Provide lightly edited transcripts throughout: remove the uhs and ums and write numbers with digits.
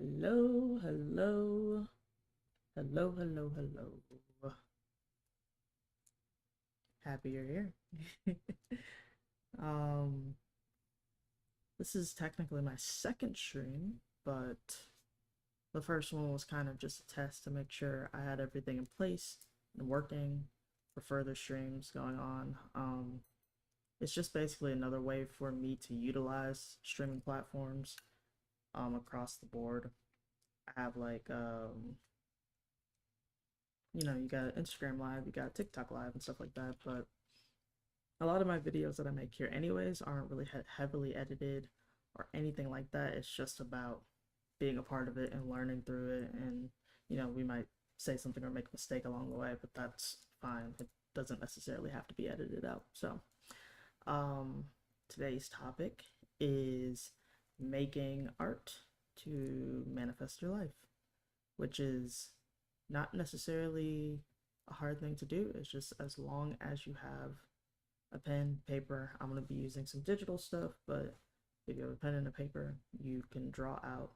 Hello, hello, hello, hello, hello. Happy you're here. um, this is technically my second stream, but the first one was kind of just a test to make sure I had everything in place and working for further streams going on. It's just basically another way for me to utilize streaming platforms across the board. I have you got Instagram Live, you got TikTok Live and stuff like that, but a lot of my videos that I make here anyways aren't really heavily edited or anything like that. It's just about being a part of it and learning through it, and we might say something or make a mistake along the way, but that's fine. It doesn't necessarily have to be edited out. So um today's topic is making art to manifest your life, which is not necessarily a hard thing to do. It's just as long as you have a pen, paper. I'm going to be using some digital stuff, but if you have a pen and a paper, you can draw out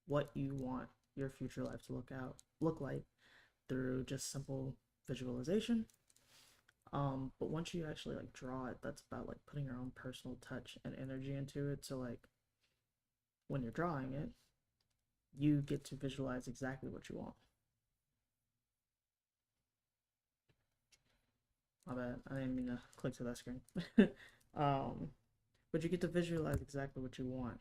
what you want your future life to look like through just simple visualization. But once you actually like draw it, that's about like putting your own personal touch and energy into it. So like when you're drawing it, you get to visualize exactly what you want. My bad. I didn't mean to click to that screen. um, but you get to visualize exactly what you want,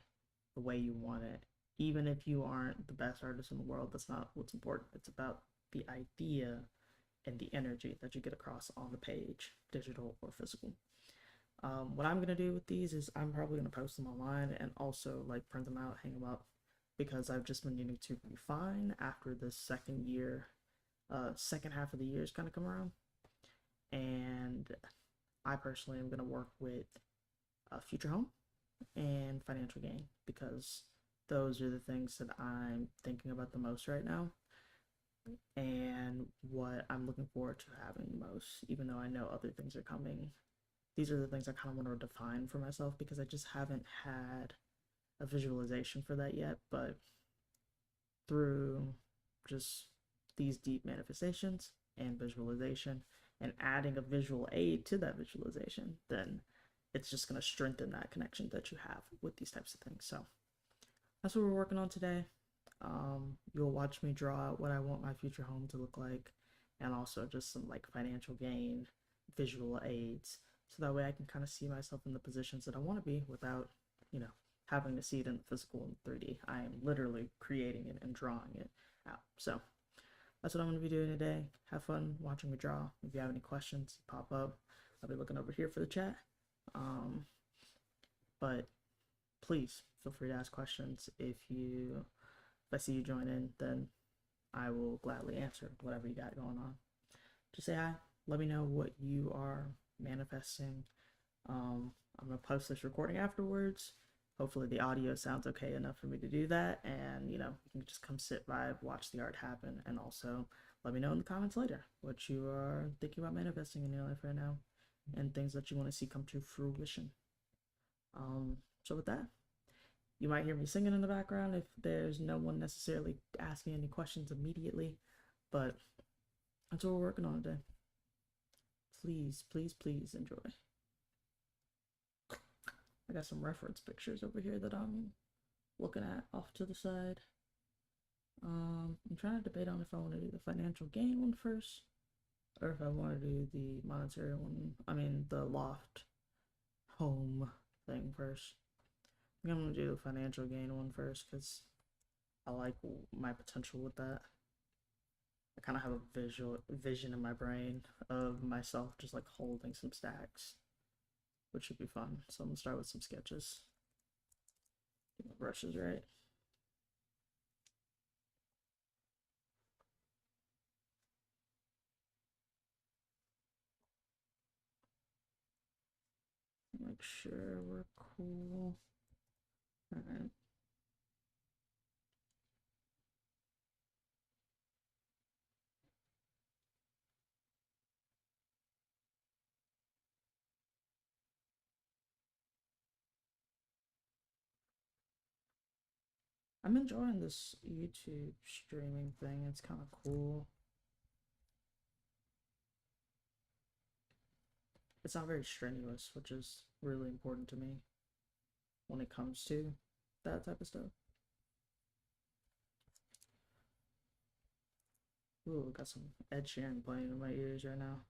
the way you want it. Even if you aren't the best artist in the world, that's not what's important. It's about the idea and the energy that you get across on the page, digital or physical. What I'm gonna do with these is I'm probably gonna post them online and also like print them out, hang them up, because I've just been needing to refine after the second half of the year is kind of come around, and I personally am gonna work with a future home and financial gain because those are the things that I'm thinking about the most right now and what I'm looking forward to having the most, even though I know other things are coming. These are the things I kind of want to define for myself because I just haven't had a visualization for that yet. But through just these deep manifestations and visualization and adding a visual aid to that visualization, then it's just going to strengthen that connection that you have with these types of things. So that's what we're working on today. You'll watch me draw out what I want my future home to look like, and also just some like financial gain visual aids, so that way I can kind of see myself in the positions that I want to be without, having to see it in the physical in 3D. I am literally creating it and drawing it out. So that's what I'm going to be doing today. Have fun watching me draw. If you have any questions, pop up. I'll be looking over here for the chat. Um, but please feel free to ask questions. If I see you join in, then I will gladly answer whatever you got going on. Just say hi. Let me know what you are manifesting. I'm gonna post this recording afterwards. Hopefully the audio sounds okay enough for me to do that, and you can just come sit vibe, watch the art happen, and also let me know in the comments later what you are thinking about manifesting in your life right now, and things that you want to see come to fruition. So with that, you might hear me singing in the background if there's no one necessarily asking any questions immediately, but that's what we're working on today. Please, please, please enjoy. I got some reference pictures over here that I'm looking at off to the side. I'm trying to debate on if I want to do the financial gain one first or if I want to do the monetary one. I mean, the loft home thing first. I think I'm going to do the financial gain one first because I like my potential with that. I kind of have a vision in my brain of myself just like holding some stacks, which should be fun. So I'm gonna start with some sketches. Get my brushes right. Make sure we're cool. All right. I'm enjoying this YouTube streaming thing. It's kind of cool. It's not very strenuous, which is really important to me when it comes to that type of stuff. Ooh, got some Ed Sheeran playing in my ears right now.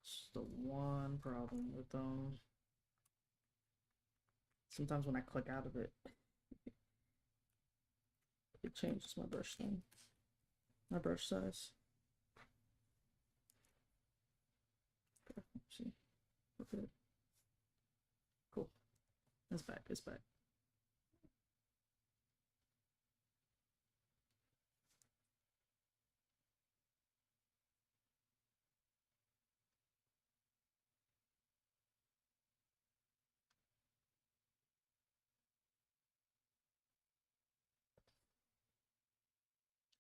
It's the one problem with them. Sometimes when I click out of it, it changes my brush thing, my brush size. Okay, see, we're good. Cool. It's back. It's back.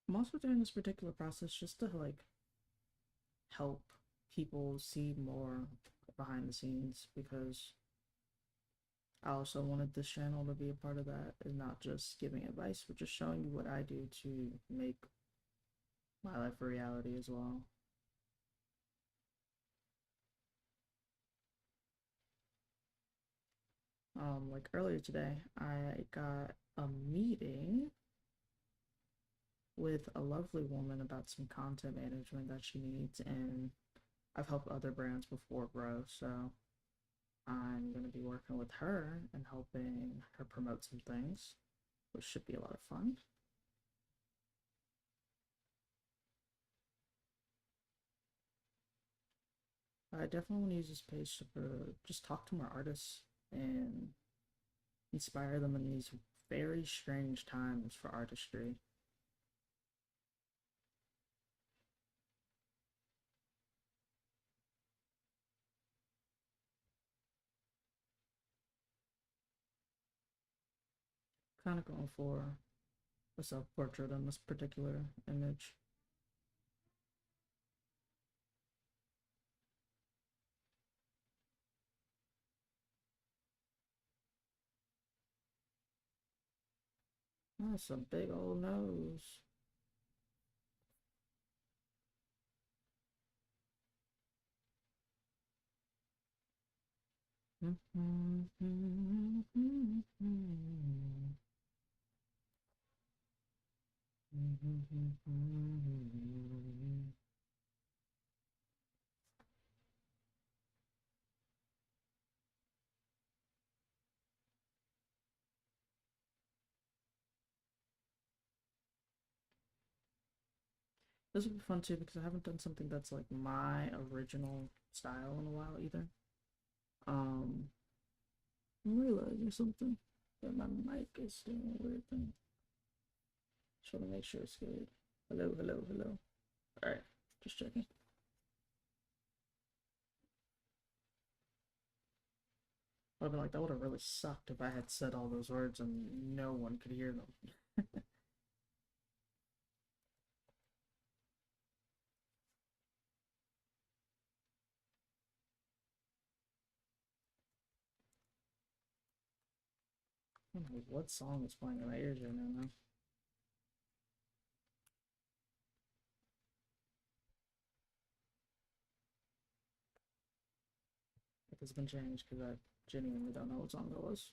I'm also doing this particular process just to like help people see more behind the scenes because I also wanted this channel to be a part of that and not just giving advice, but just showing you what I do to make my life a reality as well. Like earlier today, I got a meeting with a lovely woman about some content management that she needs, and I've helped other brands before grow, so I'm going to be working with her and helping her promote some things, which should be a lot of fun. I definitely want to use this page to just talk to more artists and inspire them in these very strange times for artistry. Kind of going for a self portrait on this particular image. That's a big old nose. This would be fun too because I haven't done something that's like my original style in a while either. Um, I'm realizing something that my mic is doing a weird thing. Just want to make sure it's good. Hello, hello, hello. All right, just checking. I've been like, that would have really sucked if I had said all those words and no one could hear them. I don't know what song is playing in my ears right now. If it's been changed because I genuinely don't know what song that was.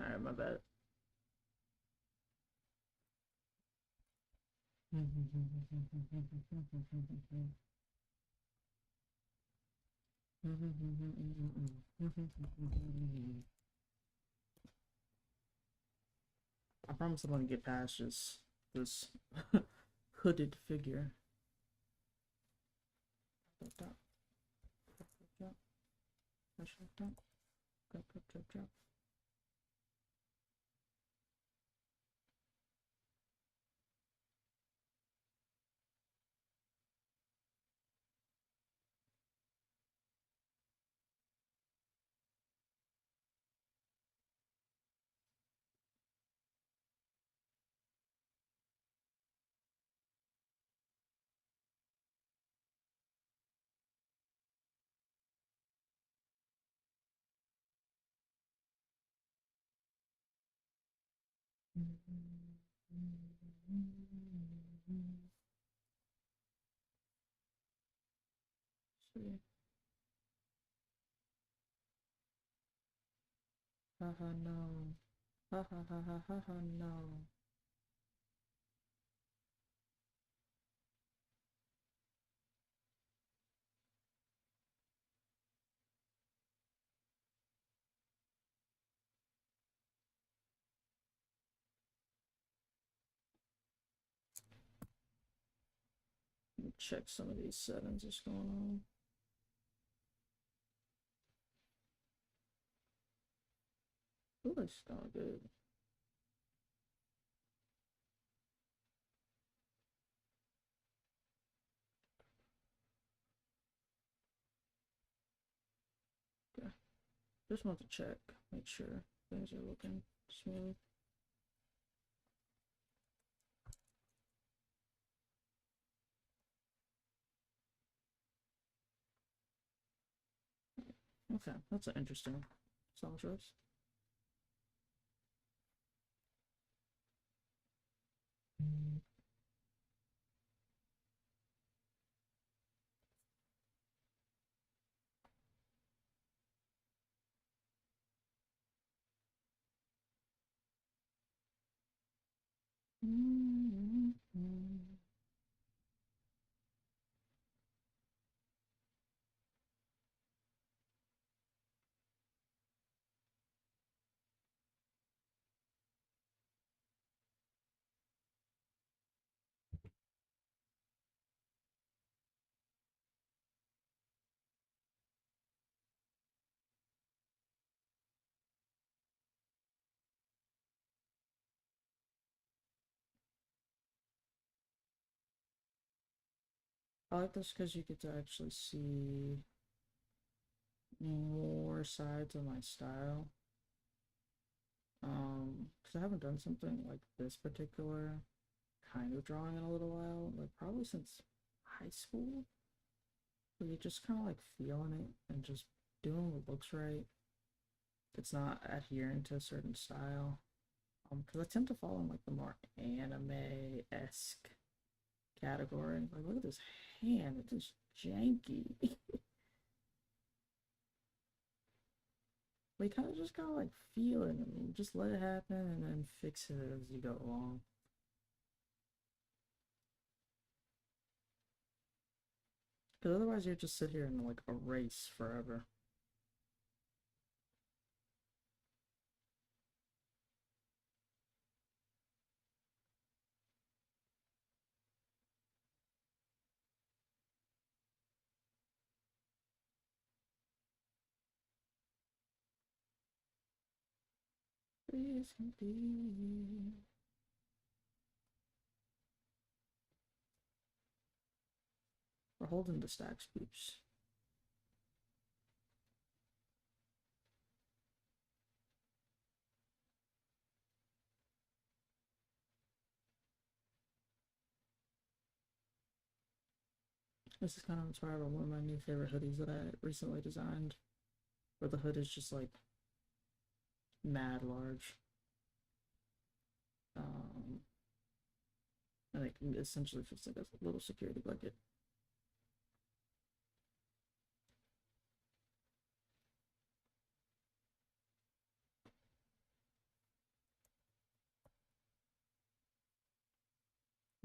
Alright, my bad. I promise I'm gonna get past this hooded figure. See. Haha, no. Ha ha ha ha ha ha, no. Let me check some of these settings that's going on. Ooh, that's not good. Okay. Just want to check, make sure things are looking smooth. Okay, that's an interesting song choice. I like this because you get to actually see more sides of my style. Because I haven't done something like this particular kind of drawing in a little while, like probably since high school. Where you're just kind of like feeling it and just doing what looks right. It's not adhering to a certain style. Because I tend to fall in like the more anime-esque category. Like, look at this hand, it's just janky. Like, kind of just gotta like feel it and just let it happen and then fix it as you go along. Because otherwise, you just sit here and like erase forever. Please be. We're holding the stacks, peeps. This is kind of inspired by one of my new favorite hoodies that I recently designed, where the hood is just like mad large. And it essentially feels like a little security blanket.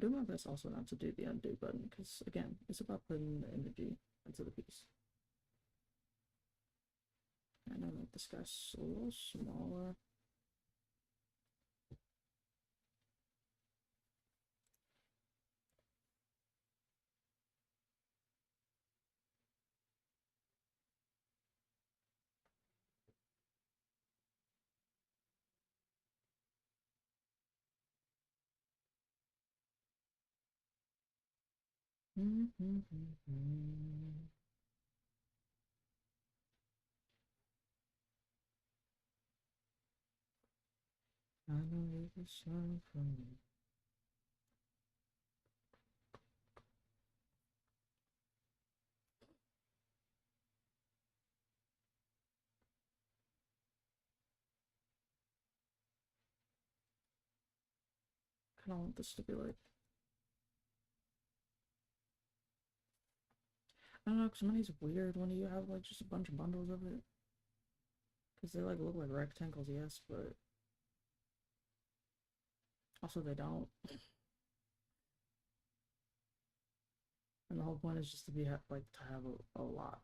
do my best also not to do the undo button because, again, it's about putting the energy into the piece. I know that this guy's a little smaller. I know it was sun from me. Kind of want this to be like, I don't know, because money's weird when you have like just a bunch of bundles of it. Because they like look like rectangles, yes, but also they don't. And the whole point is just to be like to have a lot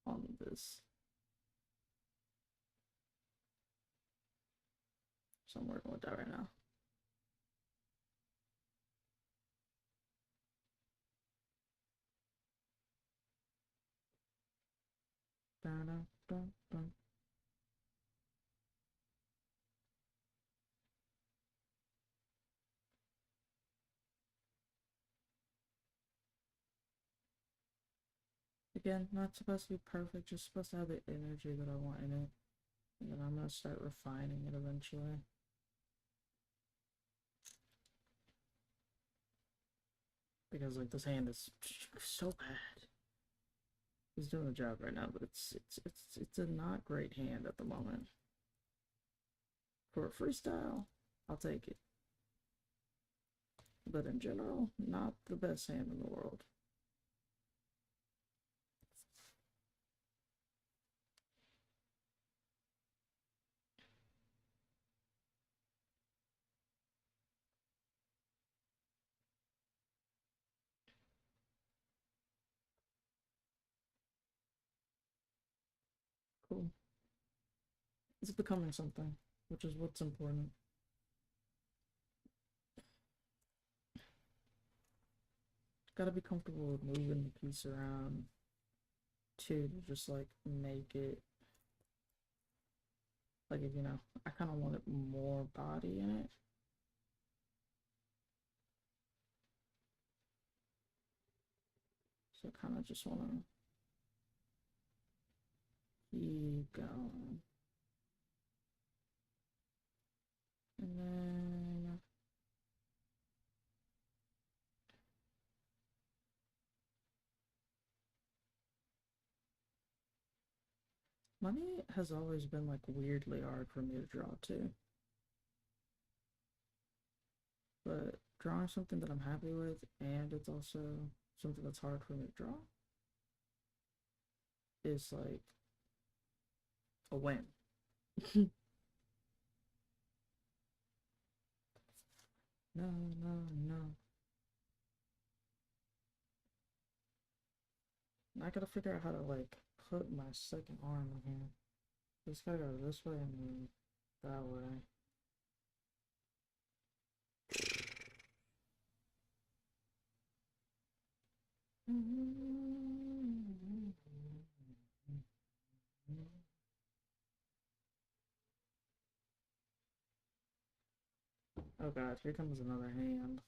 on this. So I'm working with that right now. Dun, dun, dun, dun. Again, not supposed to be perfect, just supposed to have the energy that I want in it. And then I'm gonna start refining it eventually. Because like this hand is so bad. He's doing a job right now, but it's a not great hand at the moment. For a freestyle, I'll take it. But in general, not the best hand in the world. Cool. It's becoming something, which is what's important. Gotta be comfortable with moving the piece around too, to just like make it like, if you know, I kind of wanted more body in it. So I kind of just want to keep going. And then money has always been like weirdly hard for me to draw too. But drawing something that I'm happy with and it's also something that's hard for me to draw is like a win. No, no, no. I gotta figure out how to like put my second arm in here. Just gotta go this way and then that way. Oh god, here comes another hand.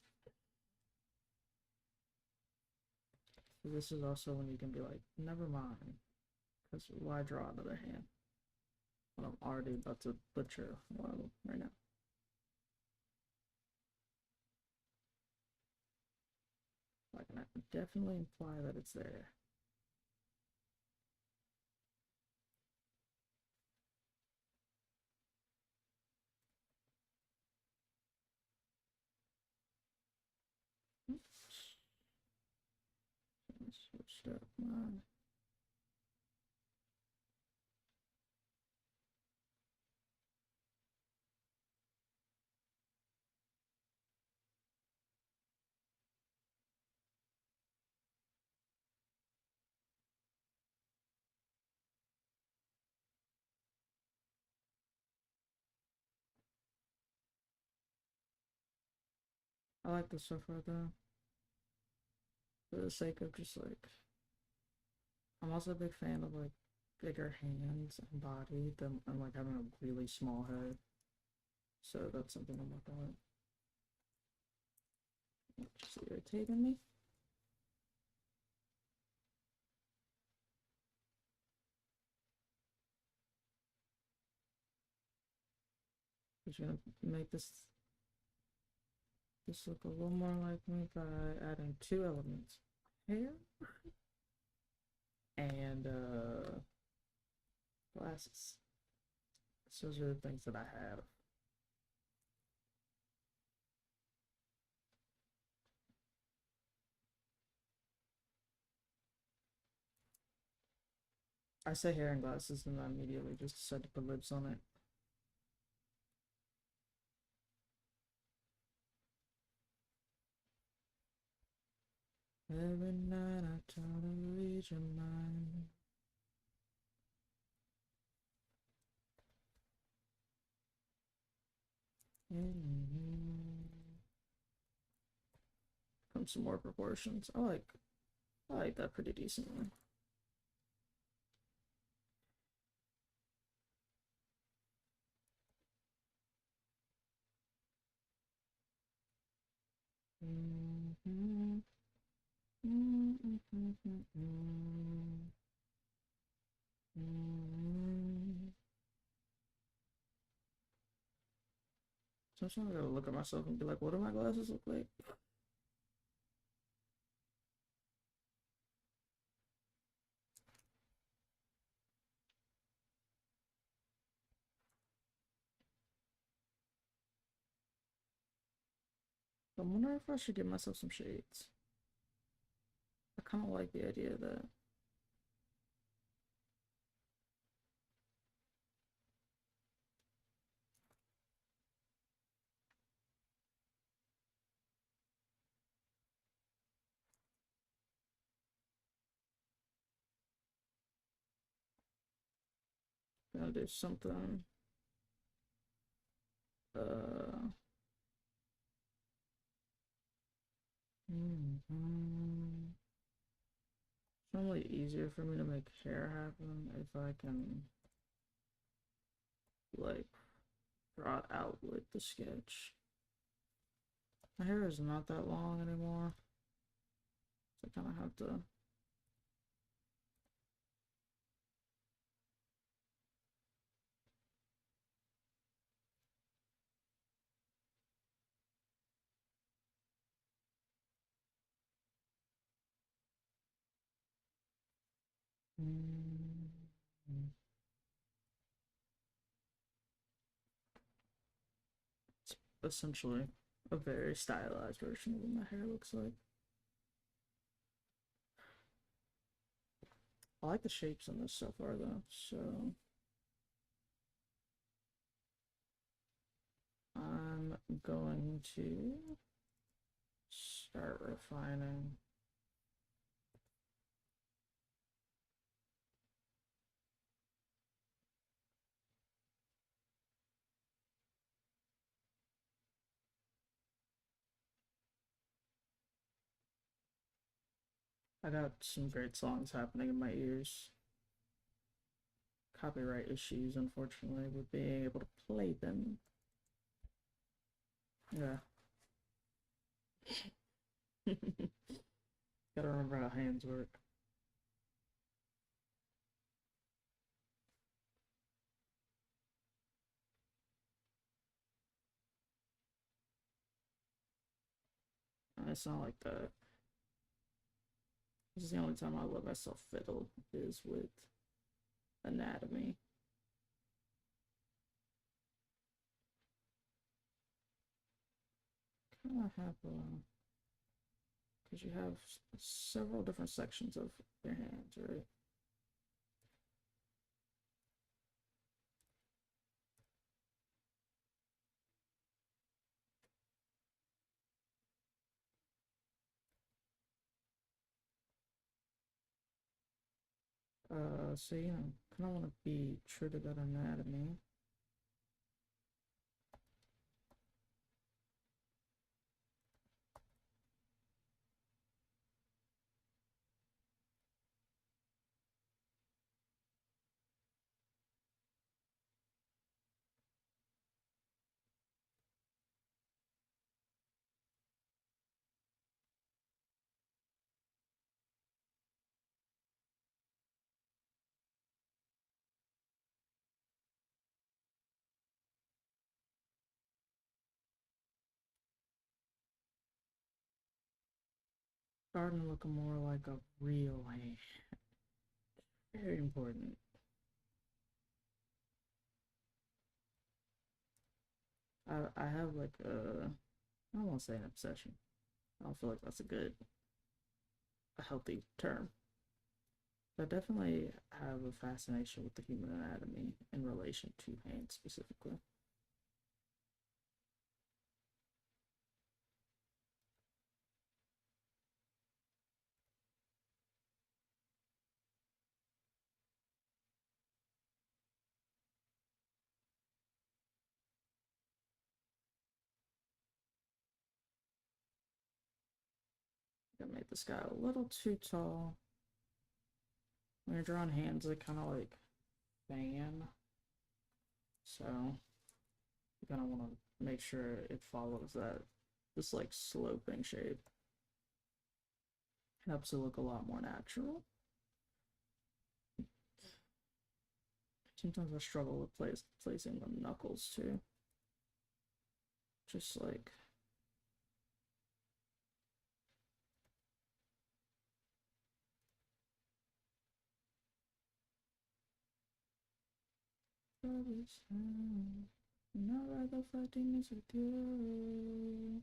So this is also when you can be like, never mind. Because why draw another hand when I'm already about to butcher one of them right now? I can definitely imply that it's there. Switched up my I like this so far though, for the sake of just like, I'm also a big fan of like bigger hands and body than and like having a really small head. So that's something I'm working with. It's just irritating me. Just gonna make this look a little more like me by adding two elements: hair and glasses. Those are the things that I have. I say hair and glasses, and I immediately just decide to put lips on it. Every night I try to read your mind. Come some more proportions. I like that pretty decently. Sometimes I gotta look at myself and be like, what do my glasses look like? I wonder if I should give myself some shades. I kind of like the idea of that. Gonna do something. Uh. It's normally easier for me to make hair happen if I can like draw it out with the sketch. My hair is not that long anymore, so I kind of have to. It's essentially a very stylized version of what my hair looks like. I like the shapes in this so far though, so I'm going to start refining. I got some great songs happening in my ears. Copyright issues, unfortunately, with being able to play them. Yeah. Gotta remember how hands work. It's not like that. This is the only time I let myself fiddle is with anatomy. Kind of have because you have several different sections of your hands, right? So you know, kind of want to be true to that anatomy. Starting looking more like a real hand. Very important. I have like I don't want to say an obsession. I don't feel like that's a healthy term. But I definitely have a fascination with the human anatomy in relation to hands specifically. I made this guy a little too tall. When you're drawing hands, they kind of like fan. So you kind of want to make sure it follows this like sloping shape. It helps it look a lot more natural. Sometimes I struggle with placing the knuckles too. Just like now rather 5 minutes with you.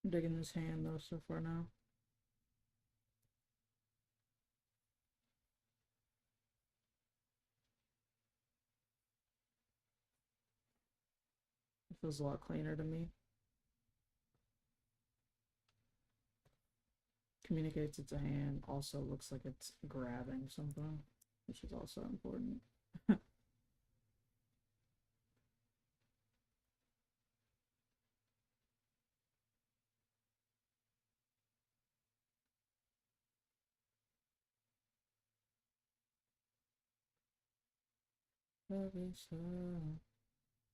I'm digging this hand though so far now. It feels a lot cleaner to me. Communicates it's a hand. Also looks like it's grabbing something, which is also important. Love is love.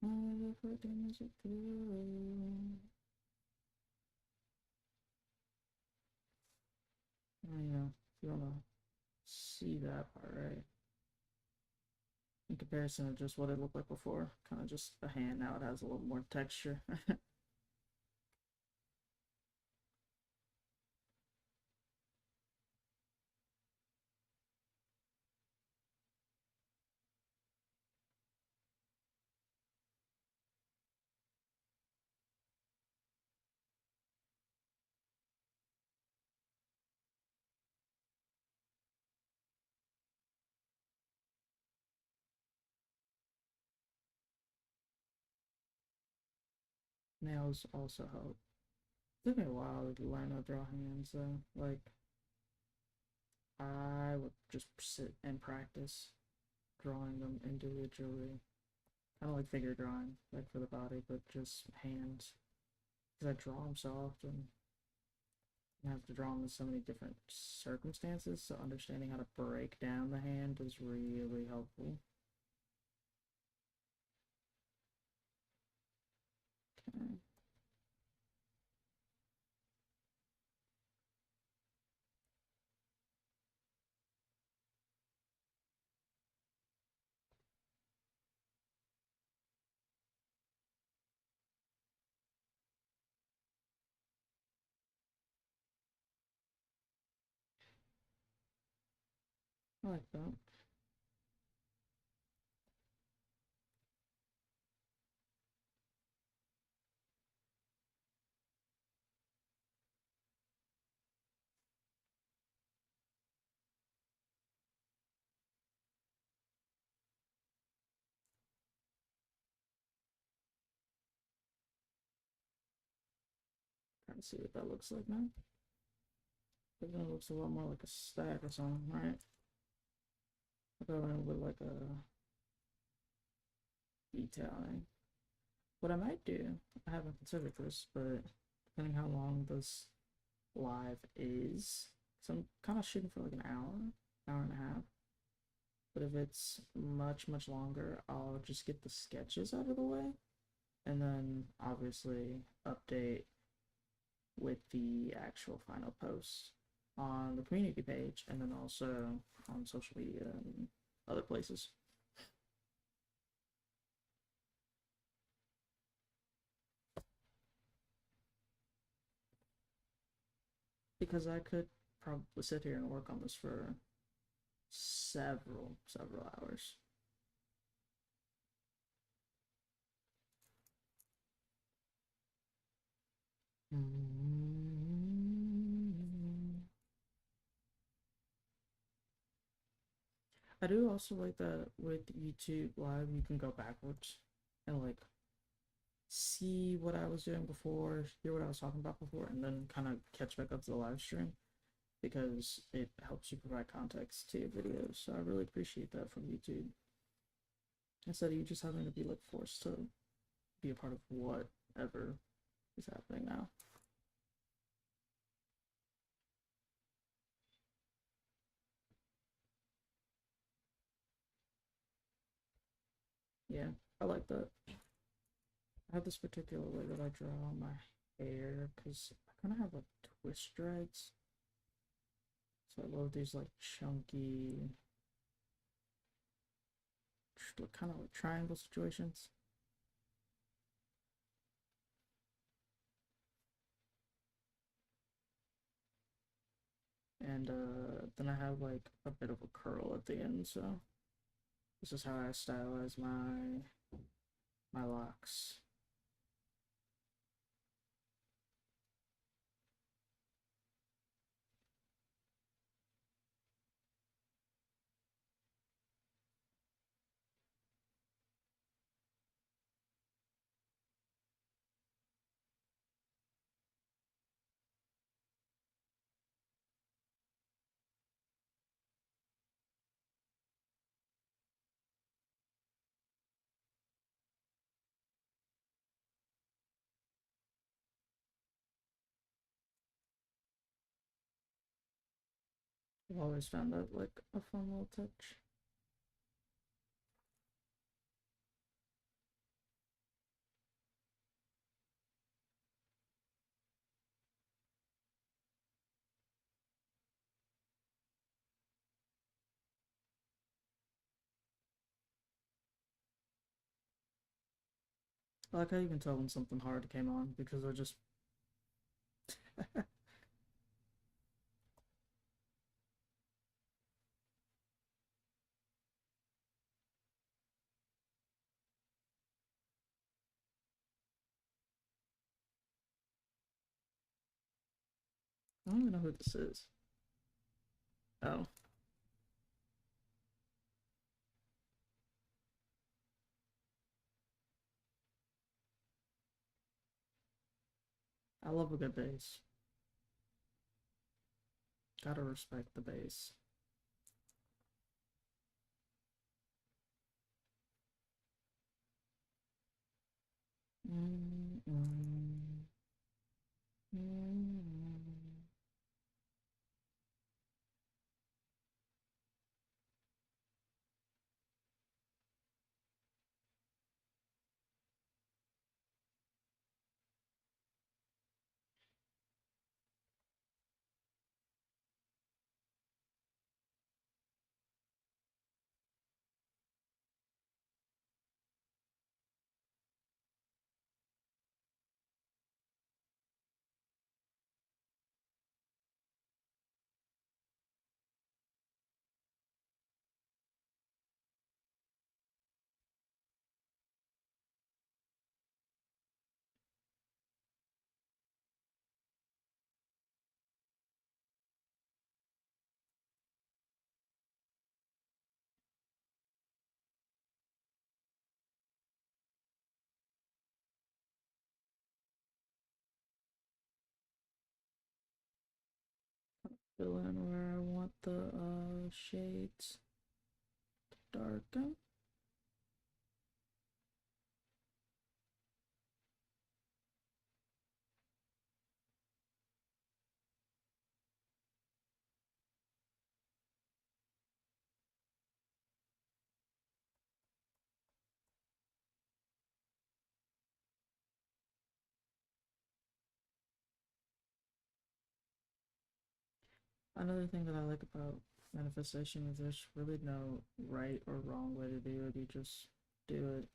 All the things you do. Oh, yeah, if you wanna see that part, right? In comparison to just what it looked like before, kind of just a hand now, it has a little more texture. Nails also help. It took me a while to learn how to draw hands though. Like, I would just sit and practice drawing them individually. Kind of like figure drawing, like for the body, but just hands. Because I draw them so often. I have to draw them in so many different circumstances, so understanding how to break down the hand is really helpful. Okay. I like that. Trying to see what that looks like now. But then it looks a lot more like a stack or something, right? I thought it with like a detailing. what I might do, I haven't considered this, but depending how long this live is, because I'm kind of shooting for like an hour and a half. But if it's much, much longer, I'll just get the sketches out of the way and then obviously update with the actual final post on the community page and then also on social media and other places. Because I could probably sit here and work on this for several hours. I do also like that with YouTube Live, you can go backwards and like see what I was doing before, hear what I was talking about before, and then kind of catch back up to the live stream because it helps you provide context to your videos. So I really appreciate that from YouTube. Instead of you just having to be like forced to be a part of whatever is happening now. Yeah, I like that. I have this particular way that I draw my hair because I kind of have like twist dreads. So I love these like chunky, kind of like triangle situations. And then I have like a bit of a curl at the end. So this is how I stylize my locks. I've always found that like a fun little touch. I like how you can tell when something hard came on because I just I don't even know who this is. Oh, I love a good bass. Gotta respect the bass. Mm -mm. Mm. Fill in where I want the shades to darken. Another thing that I like about manifestation is there's really no right or wrong way to do it. You just do it.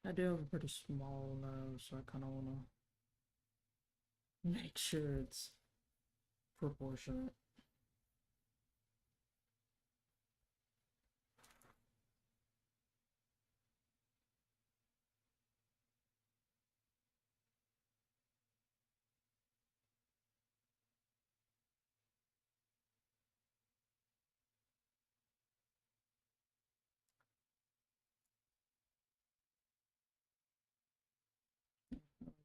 I do have a pretty small nose, so I kind of want to make sure it's proportionate.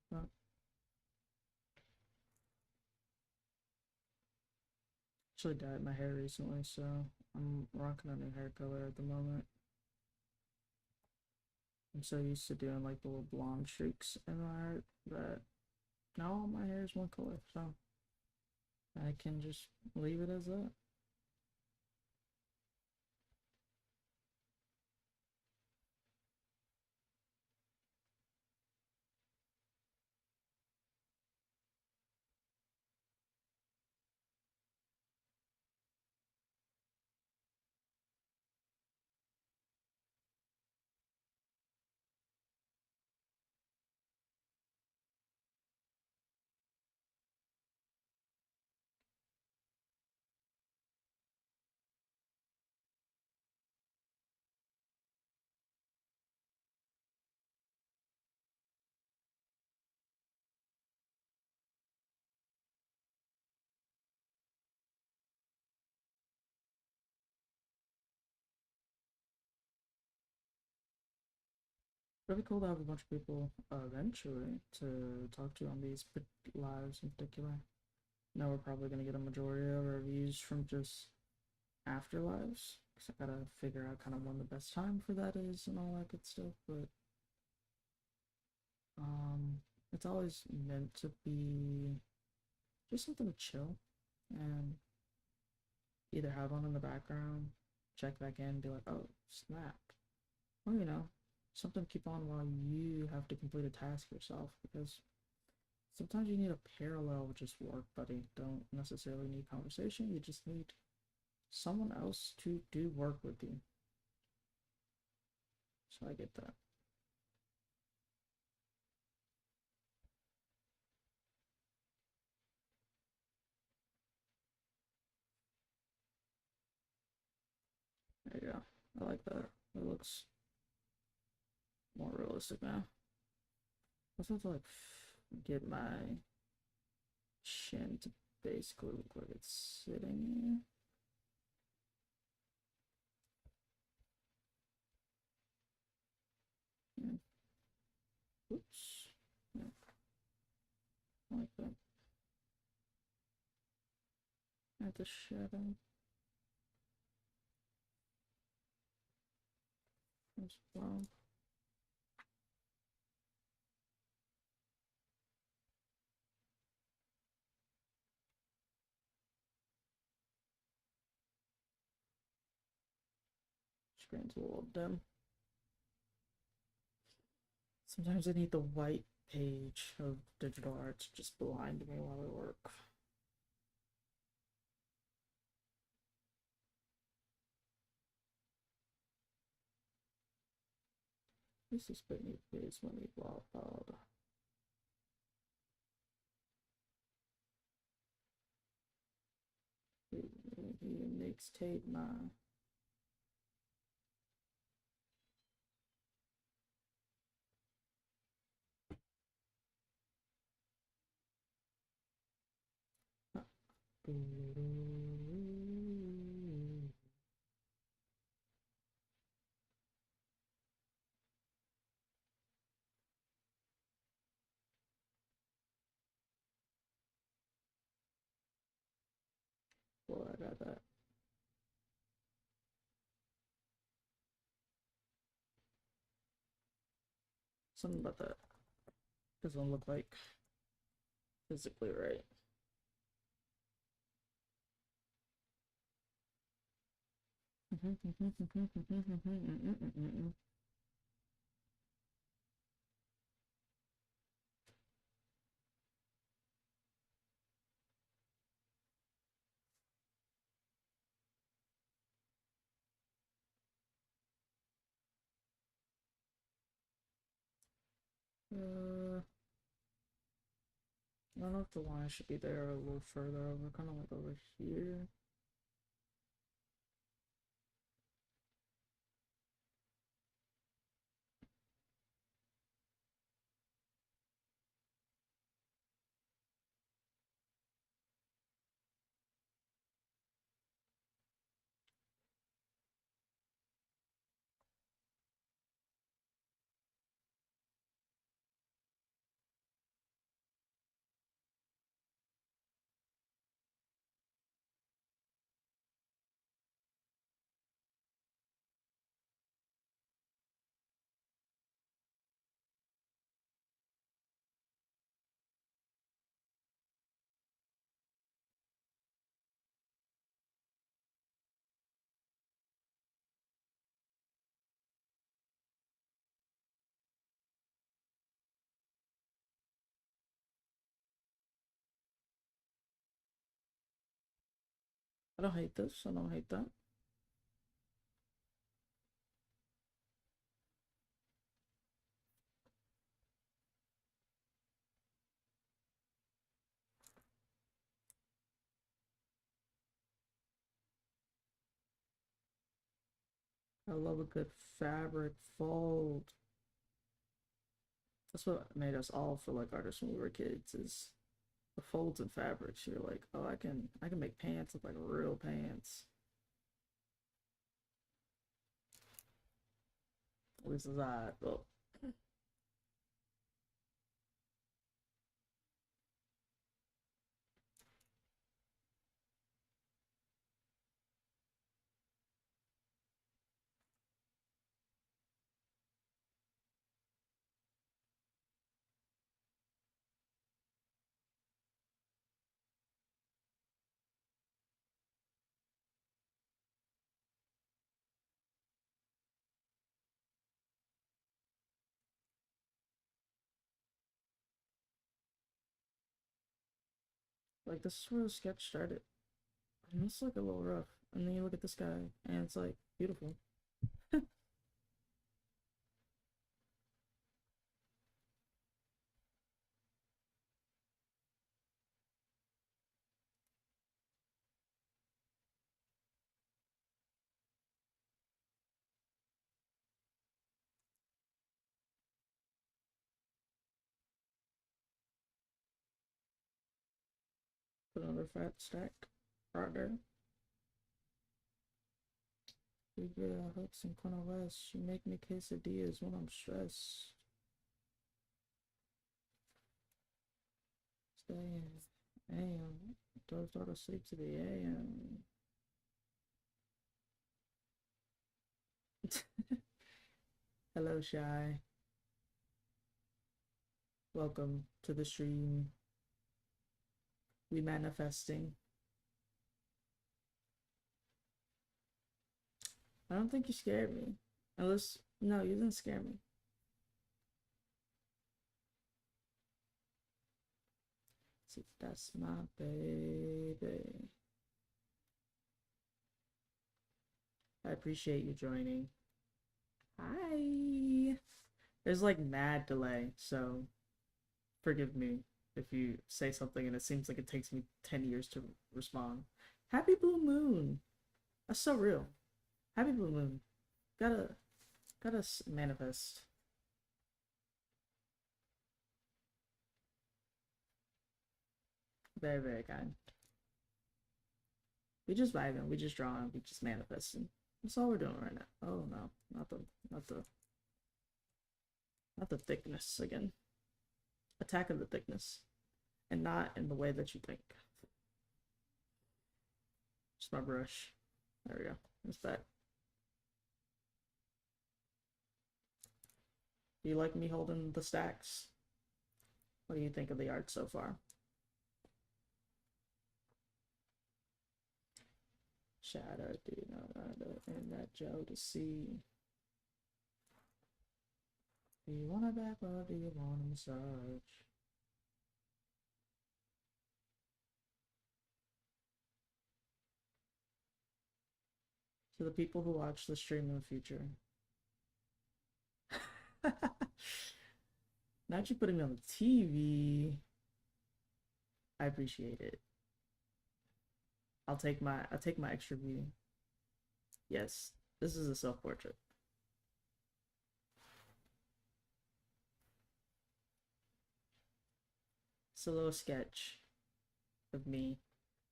But actually dyed my hair recently, so I'm rocking a new hair color at the moment. I'm so used to doing like the little blonde streaks in my hair that now all my hair is one color, so I can just leave it as that. Really cool to have a bunch of people eventually to talk to on these lives in particular. Now we're probably gonna get a majority of our views from just after lives, because I gotta figure out kind of when the best time for that is and all that good stuff. But it's always meant to be just something to chill and either have on in the background, check back in, be like, oh snap, or something to keep on while you have to complete a task yourself, because sometimes you need a parallel just work buddy. Don't necessarily need conversation, you just need someone else to do work with you. So I get that. There you go. I like that. It looks more realistic now. I also have to like get my chin to basically look like it's sitting here. Yeah. Oops. Yeah, I like that. Add the shadow as well. Screen's a little dim. Sometimes I need the white page of digital art to just blind me while I work. This is Britney Spears when he walked out. He mixtape my boy, I got that. Something about that doesn't look like physically right. I don't know if the line should be there or a little further over, kind of like over here. I don't hate this. I don't hate that. I love a good fabric fold. That's what made us all feel like artists when we were kids, is the folds and fabrics. You're like, oh, I can make pants look like real pants. At least as I well, like this is where the sketch started. And it's like a little rough. And then you look at this guy and it's like beautiful. Put another fat stack right there. We get our hooks in Corner West. You make me quesadillas when I'm stressed. Stay in. AM. Dozed out of sleep to the AM. Hello, Shy. Welcome to the stream. We manifesting. I don't think you scared me. Unless, no, you didn't scare me. See, that's my baby. I appreciate you joining. Hi. There's like mad delay, so forgive me if you say something and it seems like it takes me 10 years to respond. Happy Blue Moon. That's so real. Happy Blue Moon. Gotta manifest. Very, very kind. We just vibing, we just drawing, we just manifesting. That's all we're doing right now. Oh no, not the thickness again. Attack of the thickness. And not in the way that you think. Just my brush. There we go. It's back. Do you like me holding the stacks? What do you think of the art so far? Shadow, do you know in that Joe to see? Do you want a back or do you want a massage? To the people who watch the stream in the future. Now that you're putting me on the TV, I appreciate it. I'll take my extra view. Yes, this is a self-portrait. It's a little sketch of me.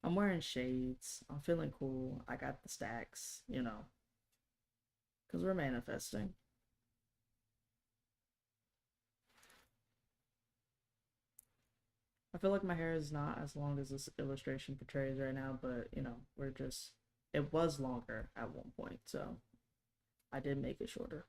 I'm wearing shades. I'm feeling cool. I got the stacks, you know, because we're manifesting. I feel like my hair is not as long as this illustration portrays right now, but you know, it was longer at one point, so I did make it shorter.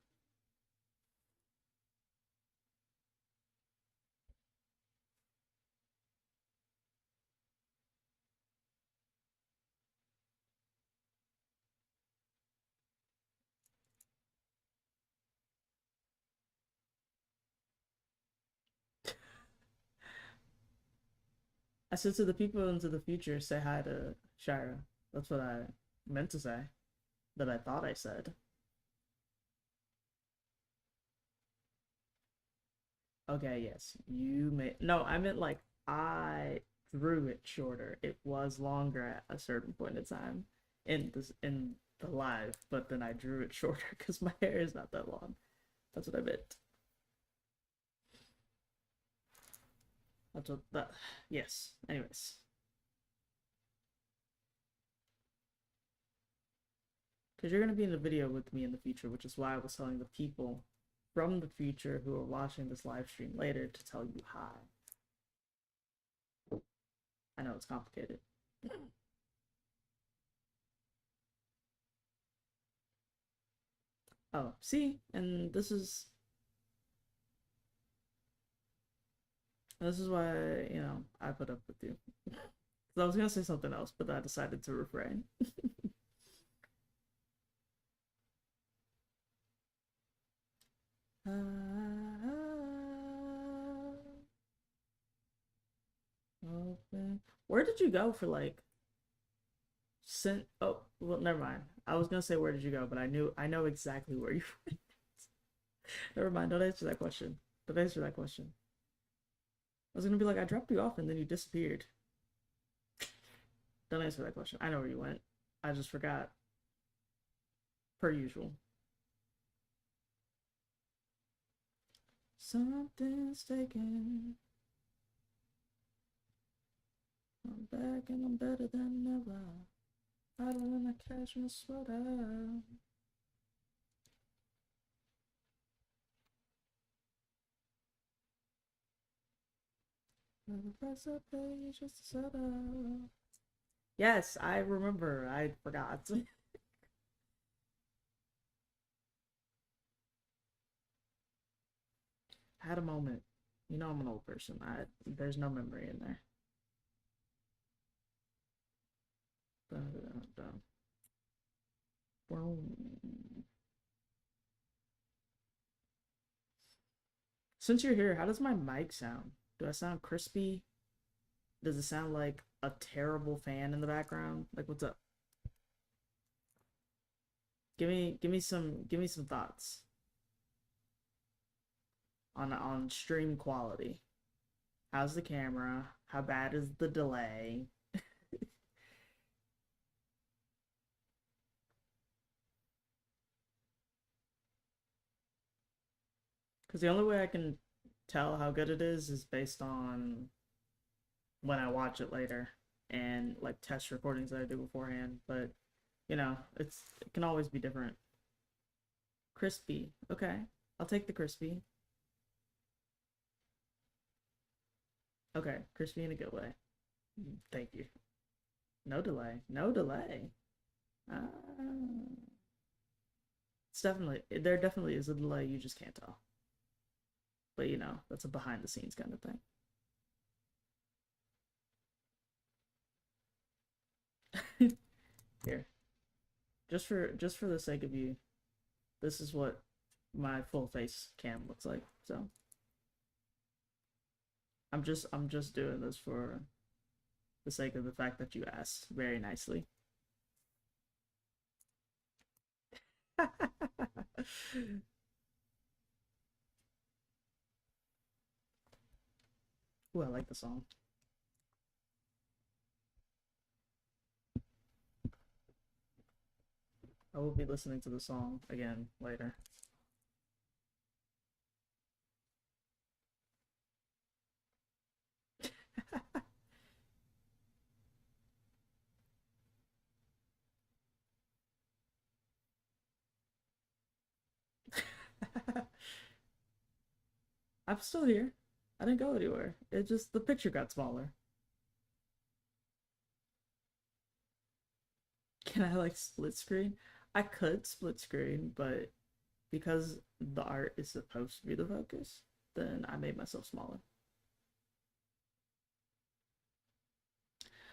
I said to the people into the future, say hi to Shira. That's what I meant to say. That I thought I said. Okay, yes. You may no, I meant like I drew it shorter. It was longer at a certain point in time in the live, but then I drew it shorter because my hair is not that long. That's what I meant. That's what that yes. Anyways. Because you're gonna be in the video with me in the future, which is why I was telling the people from the future who are watching this live stream later to tell you hi. I know it's complicated. Oh, see, and this is why, you know, I put up with you. I was gonna say something else, but I decided to refrain. Open. Where did you go for like oh, well, never mind. I was gonna say where did you go, but I know exactly where you went. Never mind, don't answer that question. Don't answer that question. I was gonna be like, I dropped you off and then you disappeared. Don't answer that question. I know where you went. I just forgot. Per usual. Something's taken. I'm back and I'm better than ever. I don't wanna catch my sweater. Never press a page just to settle. Yes, I remember. I forgot. I had a moment. You know I'm an old person. There's no memory in there. Dun, dun, dun. Since you're here, how does my mic sound? Do I sound crispy? Does it sound like a terrible fan in the background? Like what's up? Give me some thoughts on stream quality. How's the camera? How bad is the delay? Because the only way I can tell how good it is based on when I watch it later and like test recordings that I do beforehand. But you know, it can always be different. Crispy. Okay. I'll take the crispy. Okay, crispy in a good way. Thank you. No delay. No delay. Uh, it's definitely there definitely is a delay, you just can't tell. But you know, that's a behind the scenes kind of thing. Here, just for the sake of you, this is what my full face cam looks like. So I'm just doing this for the sake of the fact that you asked very nicely. Ooh, I like the song. I will be listening to the song again later. I'm still here. I didn't go anywhere. It just the picture got smaller. Can I like split screen? I could split screen, but because the art is supposed to be the focus, then I made myself smaller.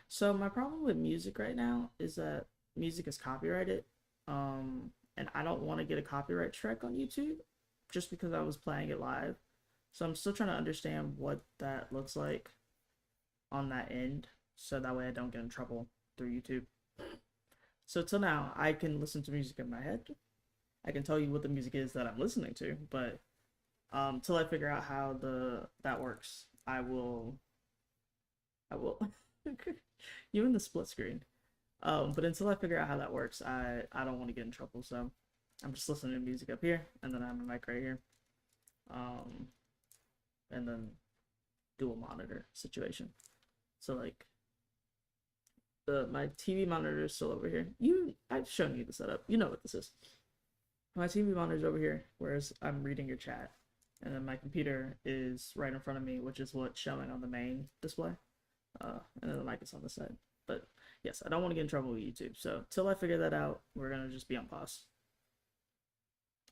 So my problem with music right now is that music is copyrighted. And I don't want to get a copyright strike on YouTube just because I was playing it live. So I'm still trying to understand what that looks like on that end so that way I don't get in trouble through YouTube. So till now, I can listen to music in my head. I can tell you what the music is that I'm listening to, but till I figure out how the that works, I will you in the split screen. But until I figure out how that works, I don't want to get in trouble. So I'm just listening to music up here, and then I have a mic right here, um, and then dual monitor situation. So like the my TV monitor is still over here. I've shown you the setup. You know what this is. My TV monitor is over here, whereas I'm reading your chat, and then my computer is right in front of me, which is what's showing on the main display. And then the mic is on the side. But yes, I don't want to get in trouble with YouTube. So till I figure that out, we're gonna just be on pause.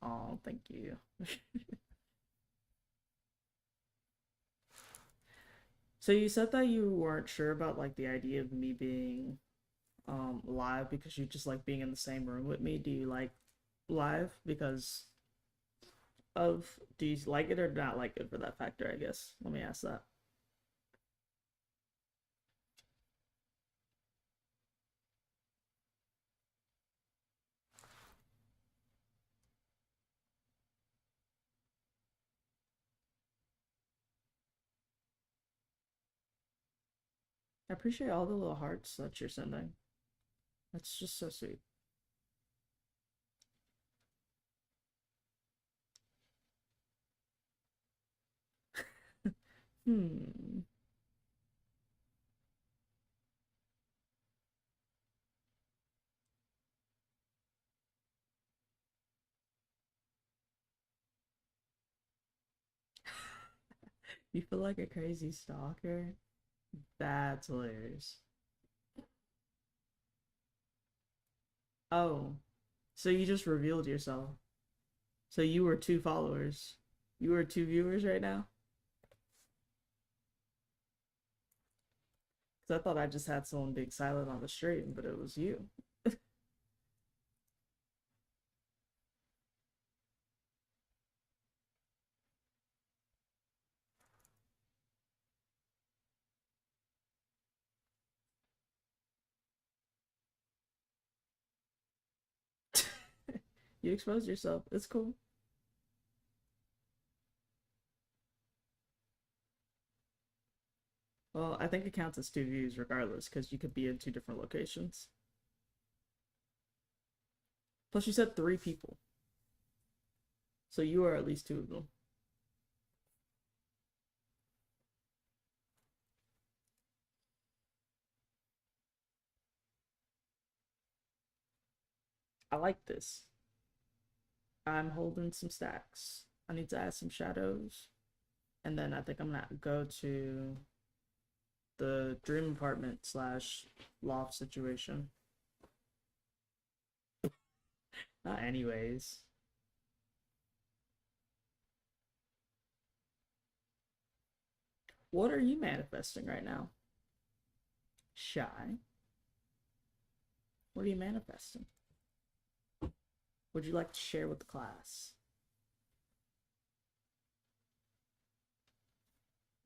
Oh, thank you. So you said that you weren't sure about like the idea of me being live because you just like being in the same room with me. Do you like live because of do you like it or not like it for that factor, I guess? Let me ask that. I appreciate all the little hearts that you're sending. That's just so sweet. Hmm. You feel like a crazy stalker? That's hilarious. Oh, so you just revealed yourself. So you were two followers. You were two viewers right now? Because I thought I just had someone being silent on the stream, but it was you. You exposed yourself. It's cool. Well, I think it counts as two views regardless, because you could be in two different locations. Plus, you said three people. So you are at least two of them. I like this. I'm holding some stacks. I need to add some shadows. And then I think I'm gonna go to the dream apartment slash loft situation. Not anyways. What are you manifesting right now? Shy. What are you manifesting? Would you like to share with the class?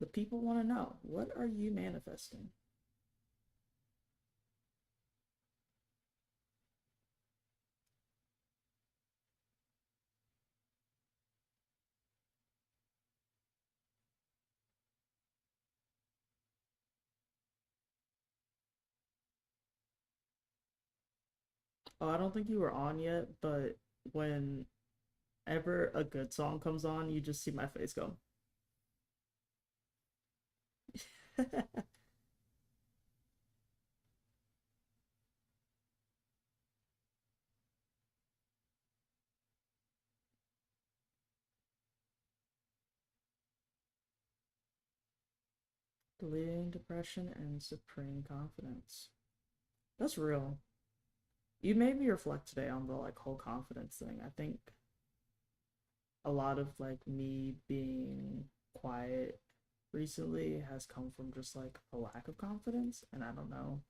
The people want to know, what are you manifesting? Oh, I don't think you were on yet, but whenever a good song comes on, you just see my face go. Deleting depression and supreme confidence. That's real. You made me reflect today on the like whole confidence thing. I think a lot of like me being quiet recently has come from just like a lack of confidence, and I don't know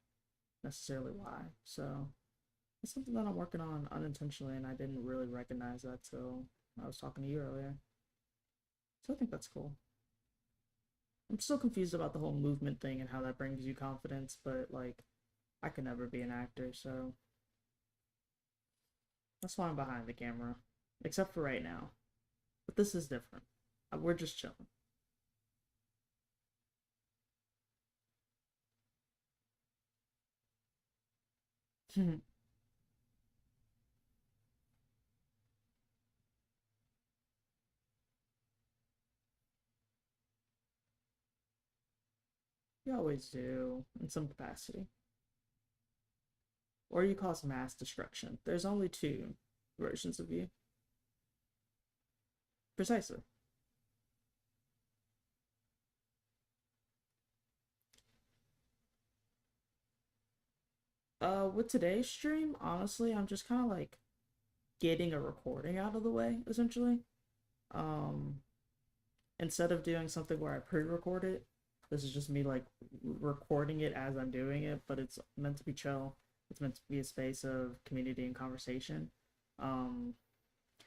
necessarily why. So it's something that I'm working on unintentionally, and I didn't really recognize that till I was talking to you earlier. So I think that's cool. I'm still confused about the whole movement thing and how that brings you confidence, but like I could never be an actor, so that's why I'm behind the camera. Except for right now. But this is different. We're just chilling. You always do, in some capacity. Or you cause mass destruction. There's only two versions of you. Precisely. With today's stream, honestly, I'm just kind of like getting a recording out of the way, essentially. Um, Instead of doing something where I pre-record it, this is just me like recording it as I'm doing it, but it's meant to be chill. It's meant to be a space of community and conversation. Um,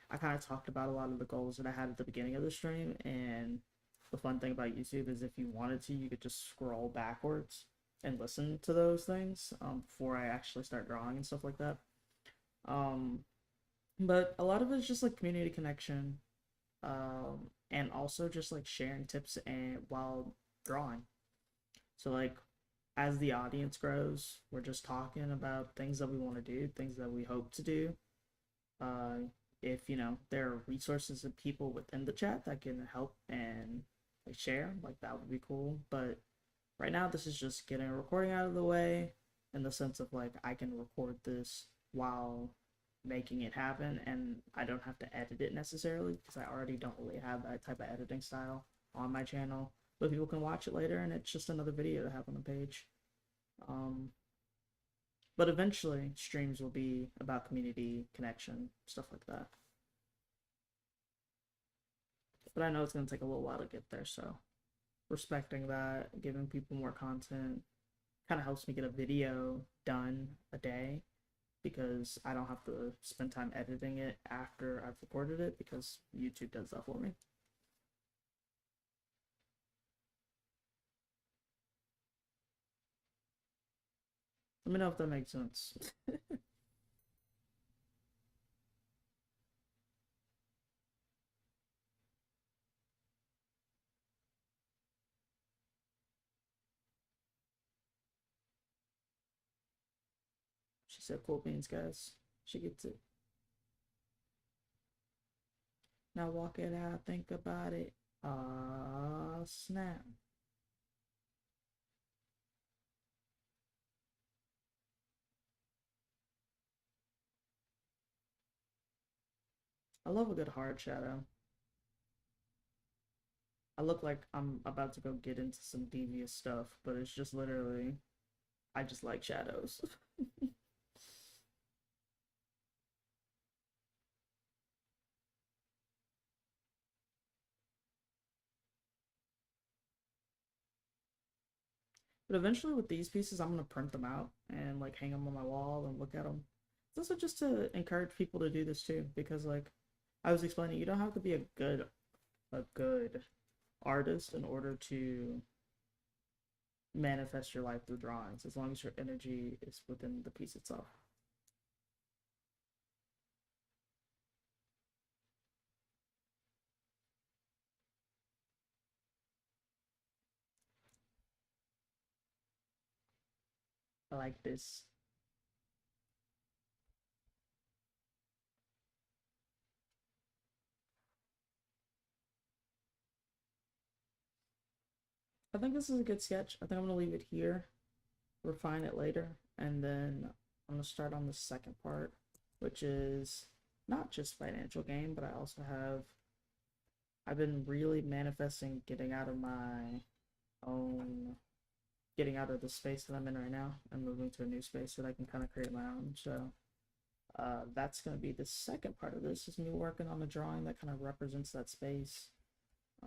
I kind of talked about a lot of the goals that I had at the beginning of the stream, and the fun thing about YouTube is if you wanted to, you could just scroll backwards and listen to those things before I actually start drawing and stuff like that. Um, but a lot of it is just like community connection, and also just like sharing tips and while drawing. So like as the audience grows, we're just talking about things that we want to do, things that we hope to do. Uh, if there are resources and people within the chat that can help and like share, like that would be cool. But right now, this is just getting a recording out of the way in the sense of like I can record this while making it happen, and I don't have to edit it necessarily because I already don't really have that type of editing style on my channel. But people can watch it later, and it's just another video to have on the page. Um, but eventually, streams will be about community connection, stuff like that. But I know it's going to take a little while to get there, so respecting that, giving people more content kind of helps me get a video done a day because I don't have to spend time editing it after I've recorded it because YouTube does that for me. Let me know if that makes sense. She said, cool beans, guys. She gets it. Now walk it out, think about it. Ah, snap. I love a good hard shadow. I look like I'm about to go get into some devious stuff, but it's just literally, I just like shadows. But eventually, with these pieces, I'm gonna print them out and like hang them on my wall and look at them. It's also just to encourage people to do this too, because like I was explaining, you don't have to be a good artist in order to manifest your life through drawings, as long as your energy is within the piece itself. I like this. I think this is a good sketch. I think I'm gonna leave it here, refine it later, and then I'm gonna start on the second part, which is not just financial gain, but I've been really manifesting own getting out of the space that I'm in right now and moving to a new space that I can kind of create my own. So that's going to be the second part of this, is me working on a drawing that kind of represents that space.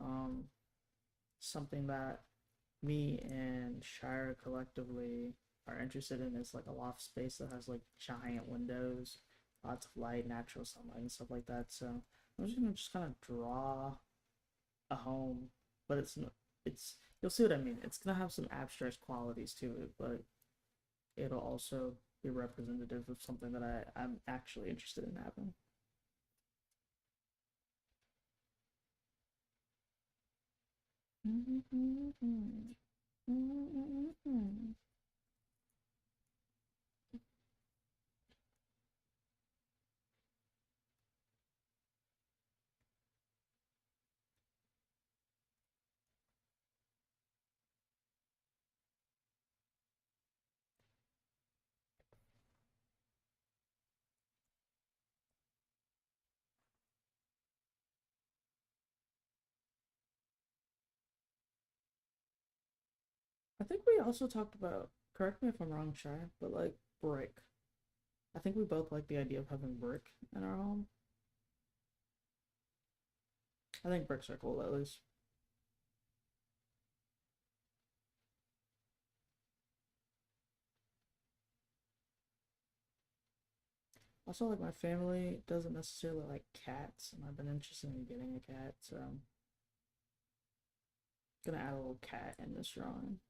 Um, Something that me and Shire collectively are interested in is like a loft space that has like giant windows, lots of light, natural sunlight, and stuff like that. So I'm just gonna kind of draw a home, but it's you'll see what I mean. It's gonna have some abstract qualities to it, but it'll also be representative of something that I'm actually interested in having. I think we also talked about, correct me if I'm wrong, Shy, but like brick. I think we both like the idea of having brick in our home. I think bricks are cool, at least. Also, like my family doesn't necessarily like cats, and I've been interested in getting a cat, so I'm gonna add a little cat in this drawing.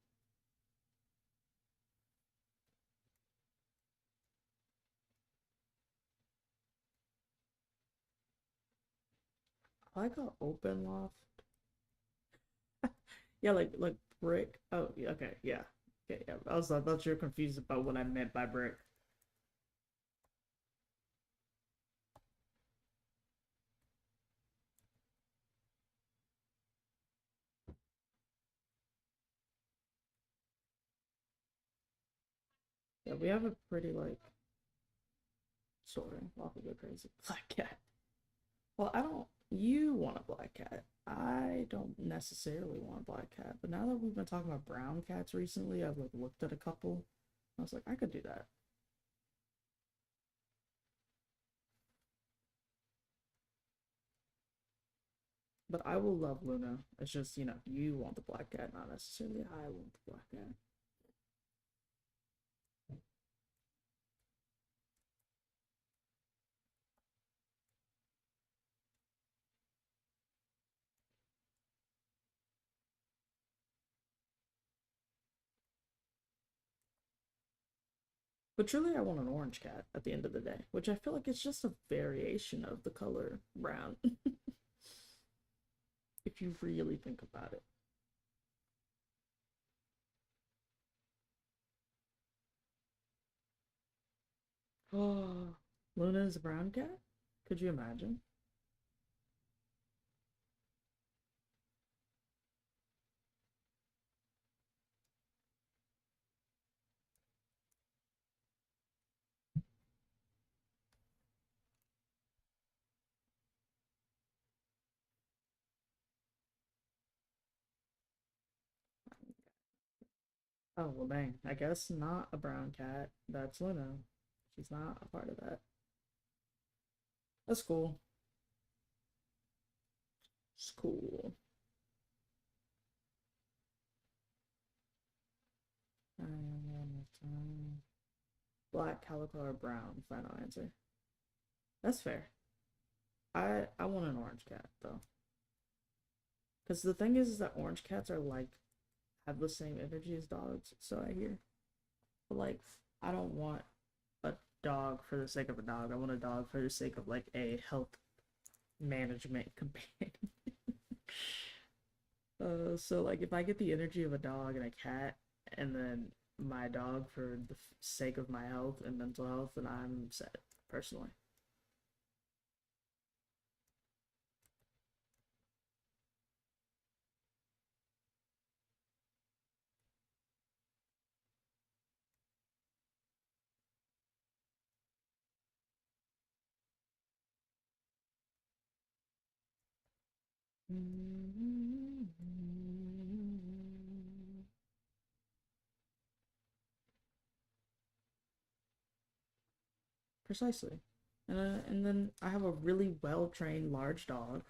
I like how open loft. Yeah, like brick. Oh, yeah, okay, yeah, okay, yeah. I thought you were confused about what I meant by brick. Yeah, we have a pretty like sorry, off a bit crazy black cat. Well, I don't. You want a black cat. I don't necessarily want a black cat, but now that we've been talking about brown cats recently, I've like looked at a couple. I was like, I could do that. But I will love Luna. It's just, you want the black cat, not necessarily I want the black cat. But truly, I want an orange cat at the end of the day, which I feel like it's just a variation of the color brown, if you really think about it. Oh, Luna is a brown cat? Could you imagine? Oh, well, dang. I guess not a brown cat. That's Luna. She's not a part of that. That's cool. It's cool. Black, calico, or brown. Final answer. That's fair. I want an orange cat though, because the thing is that orange cats are like have the same energy as dogs. So I hear, but like I don't want a dog for the sake of a dog. I want a dog for the sake of like a health management companion. So like if I get the energy of a dog and a cat, and then my dog for the sake of my health and mental health, then I'm set personally. Precisely. And then I have a really well trained large dog,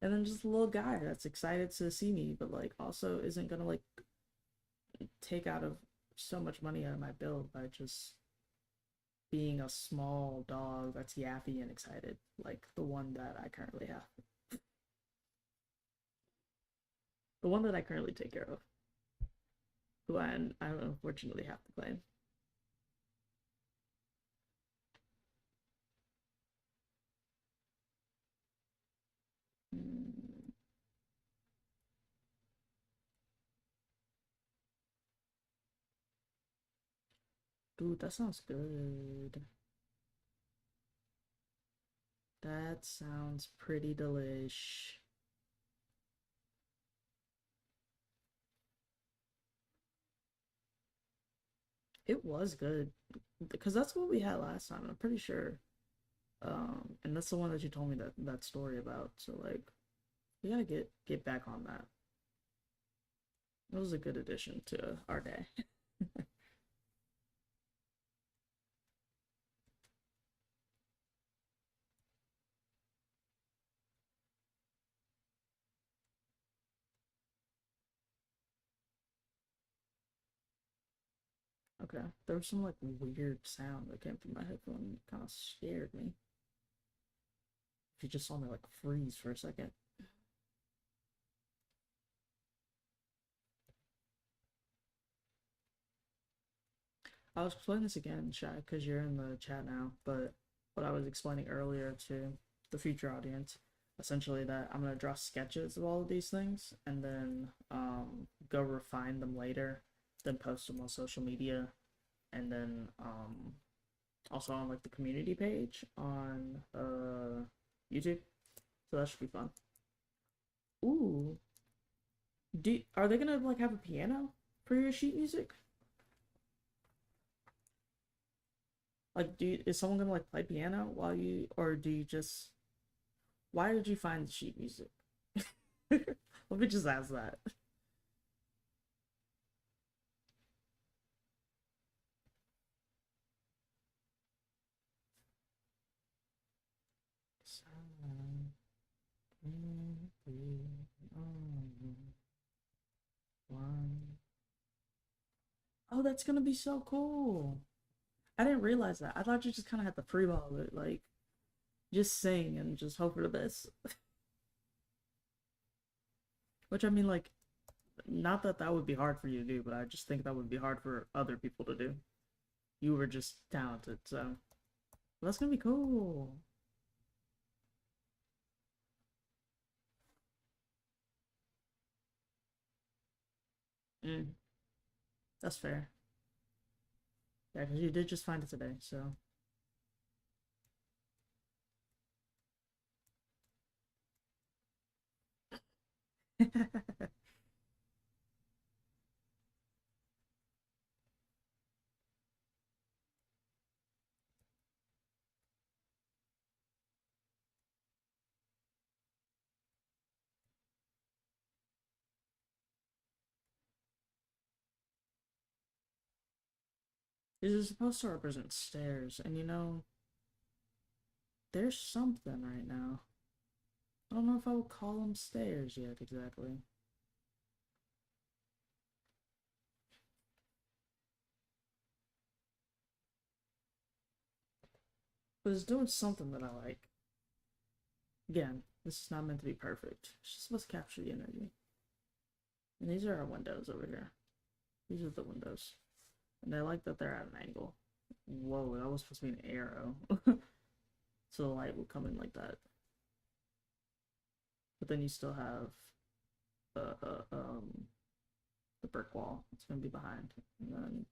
and then just a little guy that's excited to see me, but like also isn't gonna like take out of so much money out of my bill by just being a small dog that's yappy and excited, like the one that I currently have, the one that I currently take care of, who I unfortunately have to claim. Mm, dude, that sounds good. That sounds pretty delish. It was good because that's what we had last time. I'm pretty sure. And that's the one that you told me that story about. So like, we gotta get back on that. It was a good addition to our day. Okay, there was some like weird sound that came through my headphone. It kind of scared me. If you just saw me like freeze for a second. I was explaining this again, Shy, because you're in the chat now. But what I was explaining earlier to the future audience, essentially that I'm gonna draw sketches of all of these things and then go refine them later, then post them on social media, and then also on like the community page on YouTube. So that should be fun. Ooh, are they gonna like have a piano for your sheet music? Like, is someone gonna like play piano while you, or do you just? Why did you find the sheet music? Let me just ask that. Oh, that's gonna be so cool. I didn't realize that. I thought you just kind of had to freeball it, like just sing and just hope for the best. Which I mean, like, not that that would be hard for you to do, but I just think that would be hard for other people to do. You were just talented, so well, that's gonna be cool. Mm, that's fair. Yeah, because you did just find it today, so. This is supposed to represent stairs, and you know, there's something right now. I don't know if I would call them stairs yet exactly. But it's doing something that I like. Again, this is not meant to be perfect. It's just supposed to capture the energy. And these are our windows over here. These are the windows. And I like that they're at an angle. Whoa, that was supposed to be an arrow. So the light will come in like that. But then you still have the the brick wall. It's gonna be behind. And then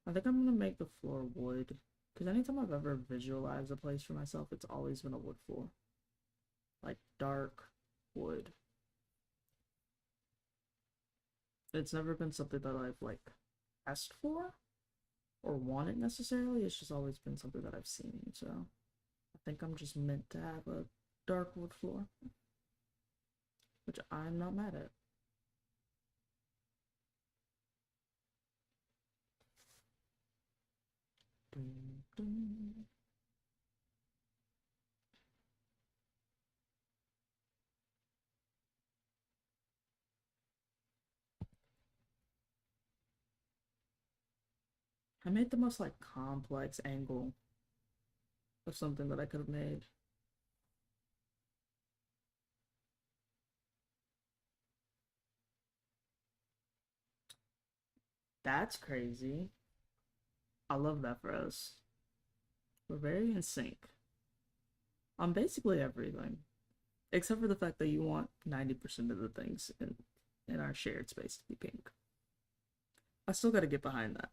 I think I'm gonna make the floor wood. Because anytime I've ever visualized a place for myself, it's always been a wood floor. Like dark wood. It's never been something that I've like asked for or wanted necessarily. It's just always been something that I've seen. So I think I'm just meant to have a dark wood floor, which I'm not mad at. Dun, dun. I made the most like complex angle of something that I could have made. That's crazy. I love that for us. We're very in sync on basically everything, except for the fact that you want 90% of the things in our shared space to be pink. I still got to get behind that.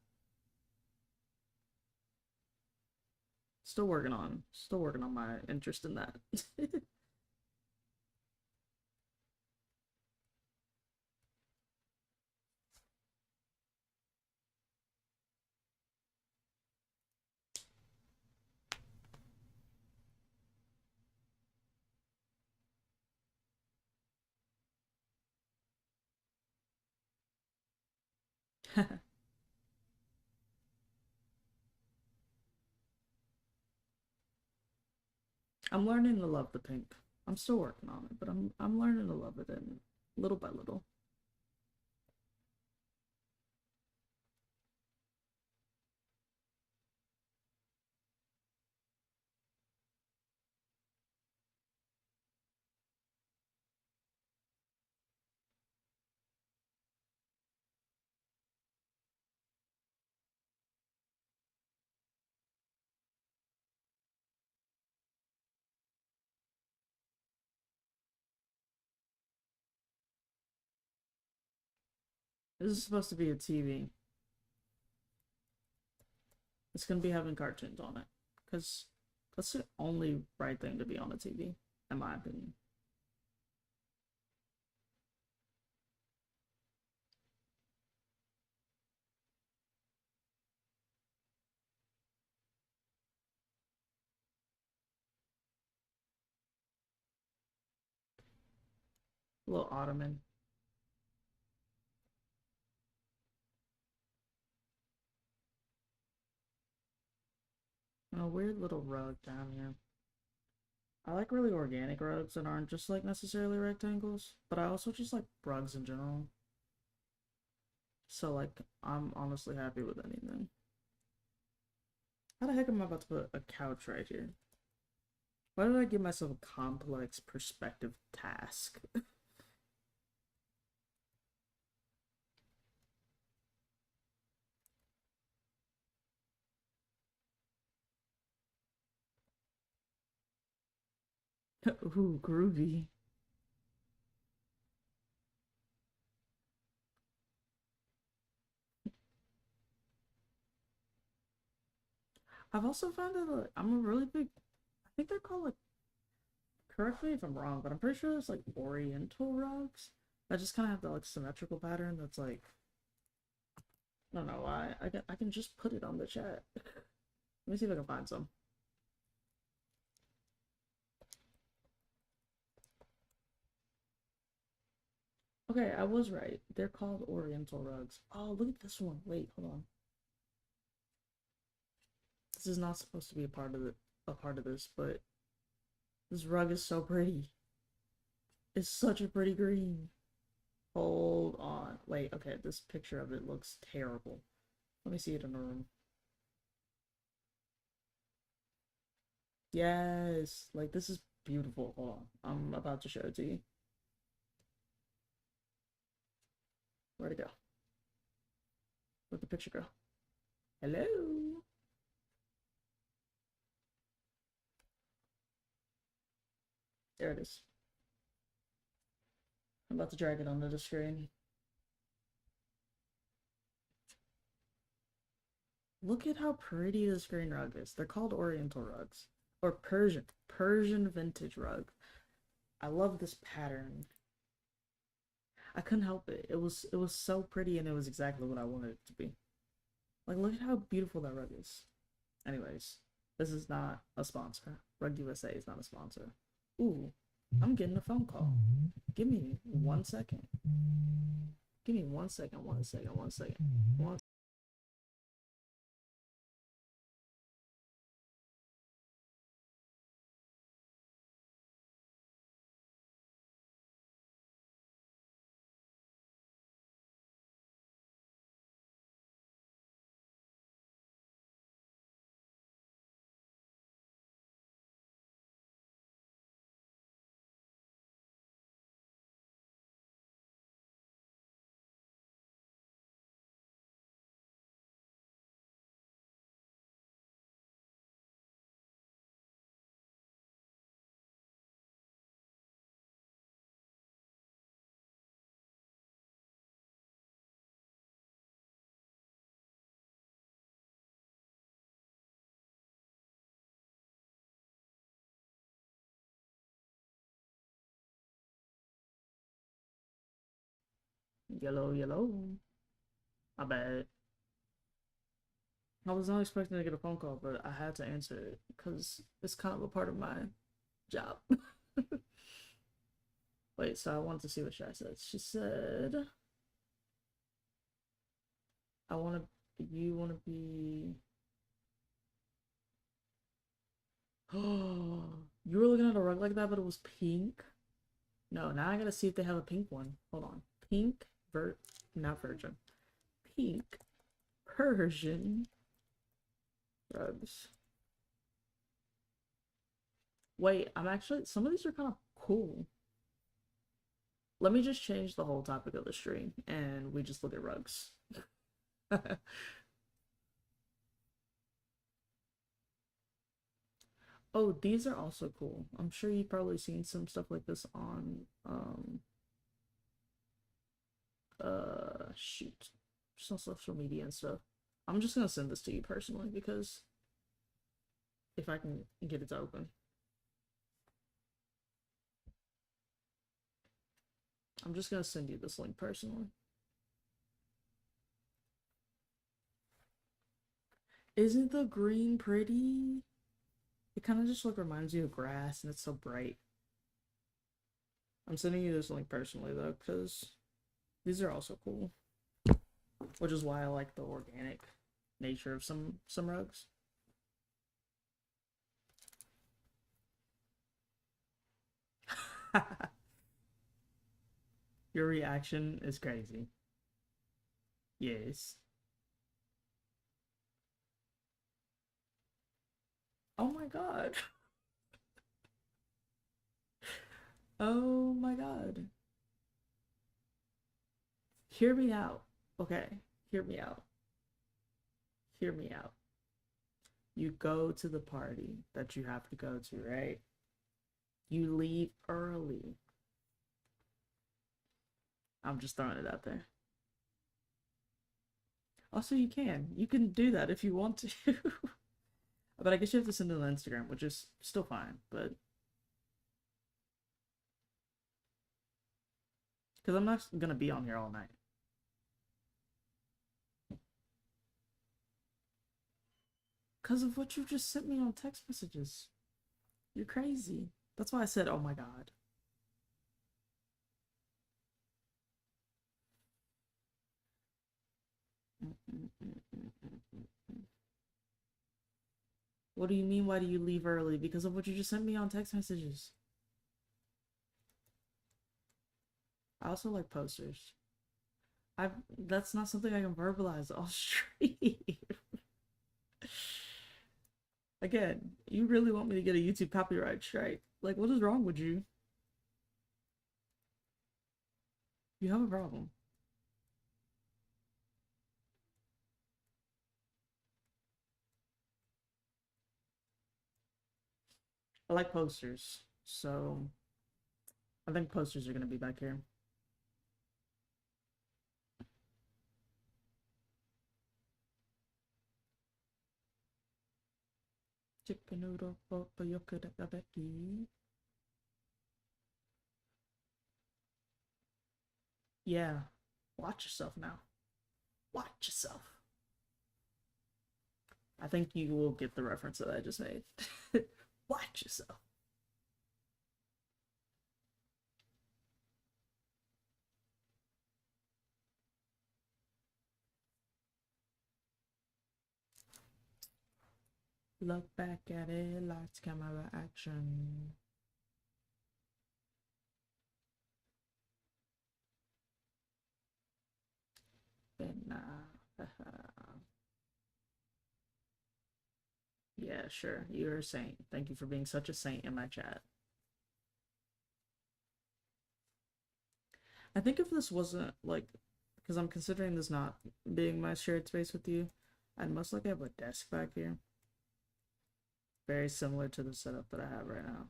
Still working on my interest in that. I'm learning to love the pink. I'm still working on it, but I'm learning to love it in little by little. This is supposed to be a TV. It's gonna be having cartoons on it, cause that's the only right thing to be on a TV, in my opinion. A little ottoman. A weird little rug down here. I like really organic rugs that aren't just like necessarily rectangles, but I also just like rugs in general. So like I'm honestly happy with anything. How the heck am I about to put a couch right here? Why did I give myself a complex perspective task? Ooh, groovy. I've also found that I'm a really big. I think they're called like. Correct me if I'm wrong, but I'm pretty sure it's like Oriental rugs. I just kind of have the like symmetrical pattern. That's like I don't know why. I can just put it on the chat. Let me see if I can find some. Okay, I was right. They're called Oriental rugs. Oh, look at this one. Wait, hold on. This is not supposed to be a part of this, but this rug is so pretty. It's such a pretty green. Hold on. Wait, okay, this picture of it looks terrible. Let me see it in a room. Yes, like this is beautiful. Hold on, I'm about to show it to you. Where'd it go? Where'd the picture go? Hello? There it is. I'm about to drag it onto the screen. Look at how pretty the screen rug is. They're called Oriental rugs. Or Persian vintage rug. I love this pattern. I couldn't help it. It was so pretty and it was exactly what I wanted it to be. Like look at how beautiful that rug is. Anyways, this is not a sponsor. Rug USA is not a sponsor. Ooh, I'm getting a phone call. Give me 1 second. Give me 1 second, 1 second, 1 second. Yellow, yellow. My bad. I was not expecting to get a phone call, but I had to answer it because it's kind of a part of my job. Wait, so I wanted to see what Shy said. She said, you want to be. Oh, you were looking at a rug like that, but it was pink. No, now I gotta see if they have a pink one. Hold on. Pink, not virgin. Pink Persian rugs. Wait, I'm actually, some of these are kind of cool. Let me just change the whole topic of the stream and we just look at rugs. Oh, these are also cool. I'm sure you've probably seen some stuff like this on shoot. Just on social media and stuff. I'm just gonna send this to you personally because if I can get it to open. I'm just gonna send you this link personally. Isn't the green pretty? It kind of just like reminds you of grass and it's so bright. I'm sending you this link personally though, because these are also cool. Which is why I like the organic nature of some rugs. Your reaction is crazy. Yes. Oh my god. Oh my god. Hear me out. Okay. Hear me out. Hear me out. You go to the party that you have to go to, right? You leave early. I'm just throwing it out there. Also, you can do that if you want to. But I guess you have to send it on Instagram, which is still fine, but because I'm not gonna be on here all night. Because of what you just sent me on text messages. You're crazy. That's why I said, oh my god. What do you mean, why do you leave early? Because of what you just sent me on text messages. I also like posters. That's not something I can verbalize off stream. Again, You really want me to get a YouTube copyright strike? Like, what is wrong with you? You have a problem. I like posters, so I think posters are gonna be back here. Chicken noodle, papa, yokadakabeki. Yeah, watch yourself now. Watch yourself. I think you will get the reference that I just made. Watch yourself. Look back at it, lights, camera, action. Then, yeah, sure. You're a saint. Thank you for being such a saint in my chat. I think if this wasn't like, because I'm considering this not being my shared space with you, I'd most likely have a desk back here. Very similar to the setup that I have right now.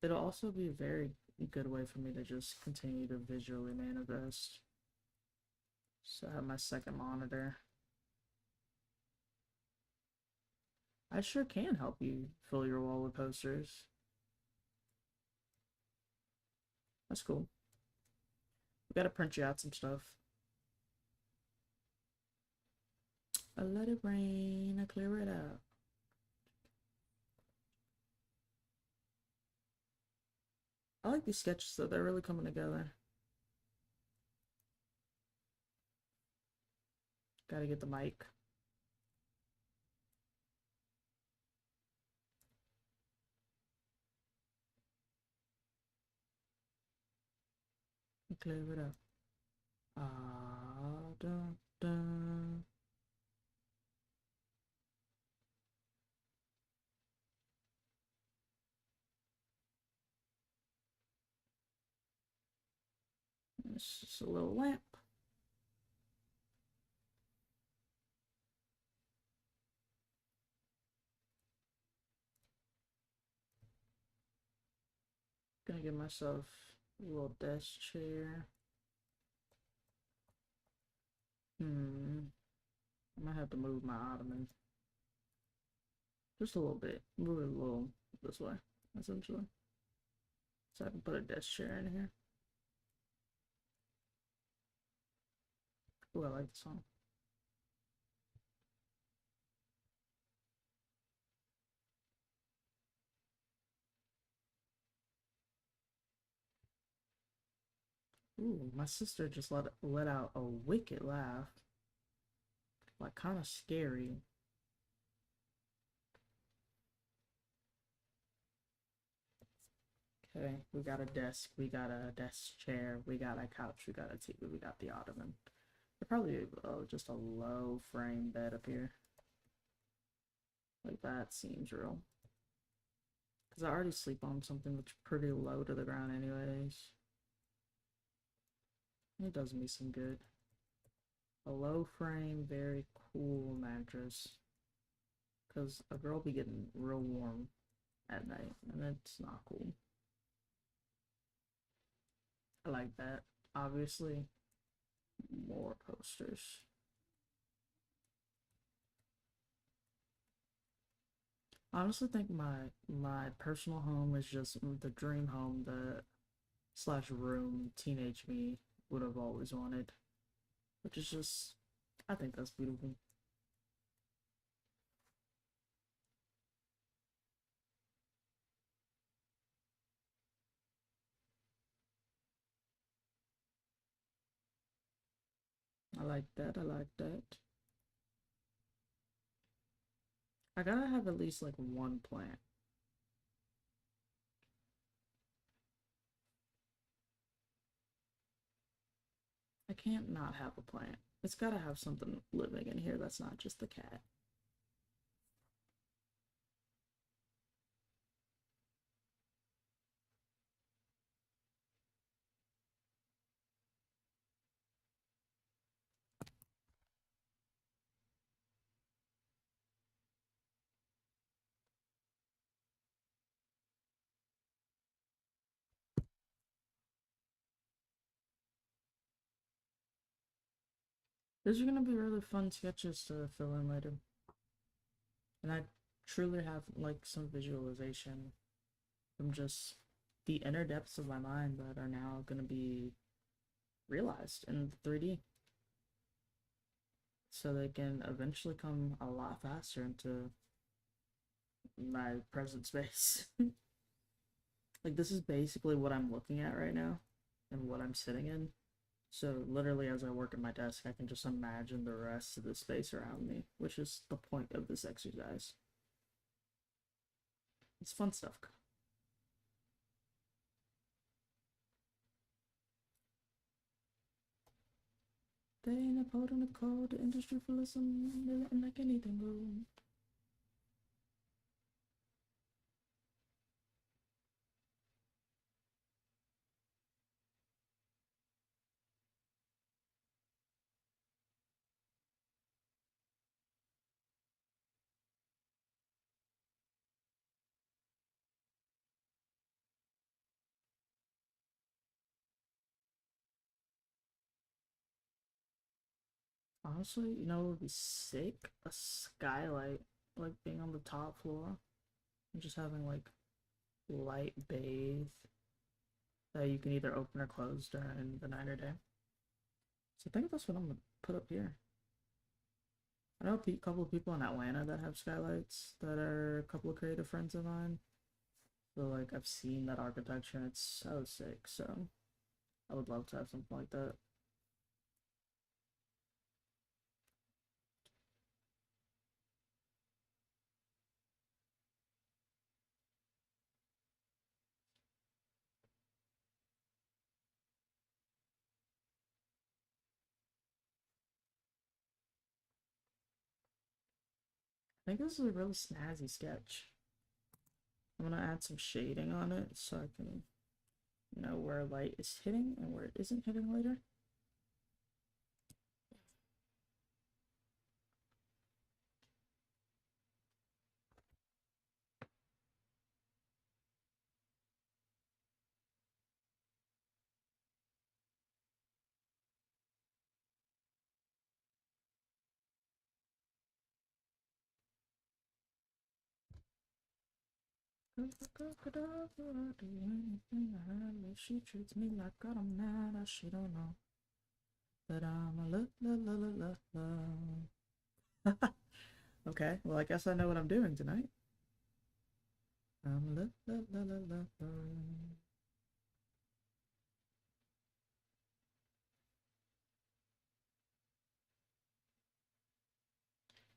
It'll also be a very good way for me to just continue to visually manifest. So I have my second monitor. I sure can help you fill your wall with posters. That's cool. We gotta print you out some stuff. I let it rain, I clear it out. I like these sketches though, they're really coming together. Gotta get the mic. Clear it up. Ah, dun, dun. It's just a little lamp. Gonna get myself a little desk chair. I might have to move my ottoman. Just a little bit. Move it a little this way, essentially. So I can put a desk chair in here. Ooh, I like the song. Ooh, my sister just let out a wicked laugh. Like, kind of scary. Okay, we got a desk, we got a desk chair, we got a couch, we got a TV, we got the ottoman. There's probably just a low frame bed up here. Like, that seems real. Because I already sleep on something that's pretty low to the ground anyways. It does me some good. A low frame, very cool mattress. Because a girl be getting real warm at night, and it's not cool. I like that. Obviously, more posters. I honestly think my personal home is just the dream home that slash room teenage me would have always wanted, which is just, I think that's beautiful. I like that. I like that. I gotta have at least like one plant. I can't not have a plant. It's gotta have something living in here that's not just the cat. Those are gonna be really fun sketches to fill in later. And I truly have like some visualization from just the inner depths of my mind that are now gonna be realized in 3D. So they can eventually come a lot faster into my present space. Like this is basically what I'm looking at right now and what I'm sitting in. So literally as I work at my desk, I can just imagine the rest of the space around me, which is the point of this exercise. It's fun stuff. They ain't a pot on the call, the industry for listen, they letting like anything go. Honestly, you know, it would be sick. A skylight, like being on the top floor and just having like light bathe that you can either open or close during the night or day. So I think that's what I'm gonna put up here. I know a couple of people in Atlanta that have skylights that are a couple of creative friends of mine. So like I've seen that architecture and it's so sick. So I would love to have something like that. I think this is a really snazzy sketch. I'm gonna add some shading on it so I can know where light is hitting and where it isn't hitting later. She treats me like God, I'm mad, she don't know. But I'm a la. Okay, well, I guess I know what I'm doing tonight. I'm la.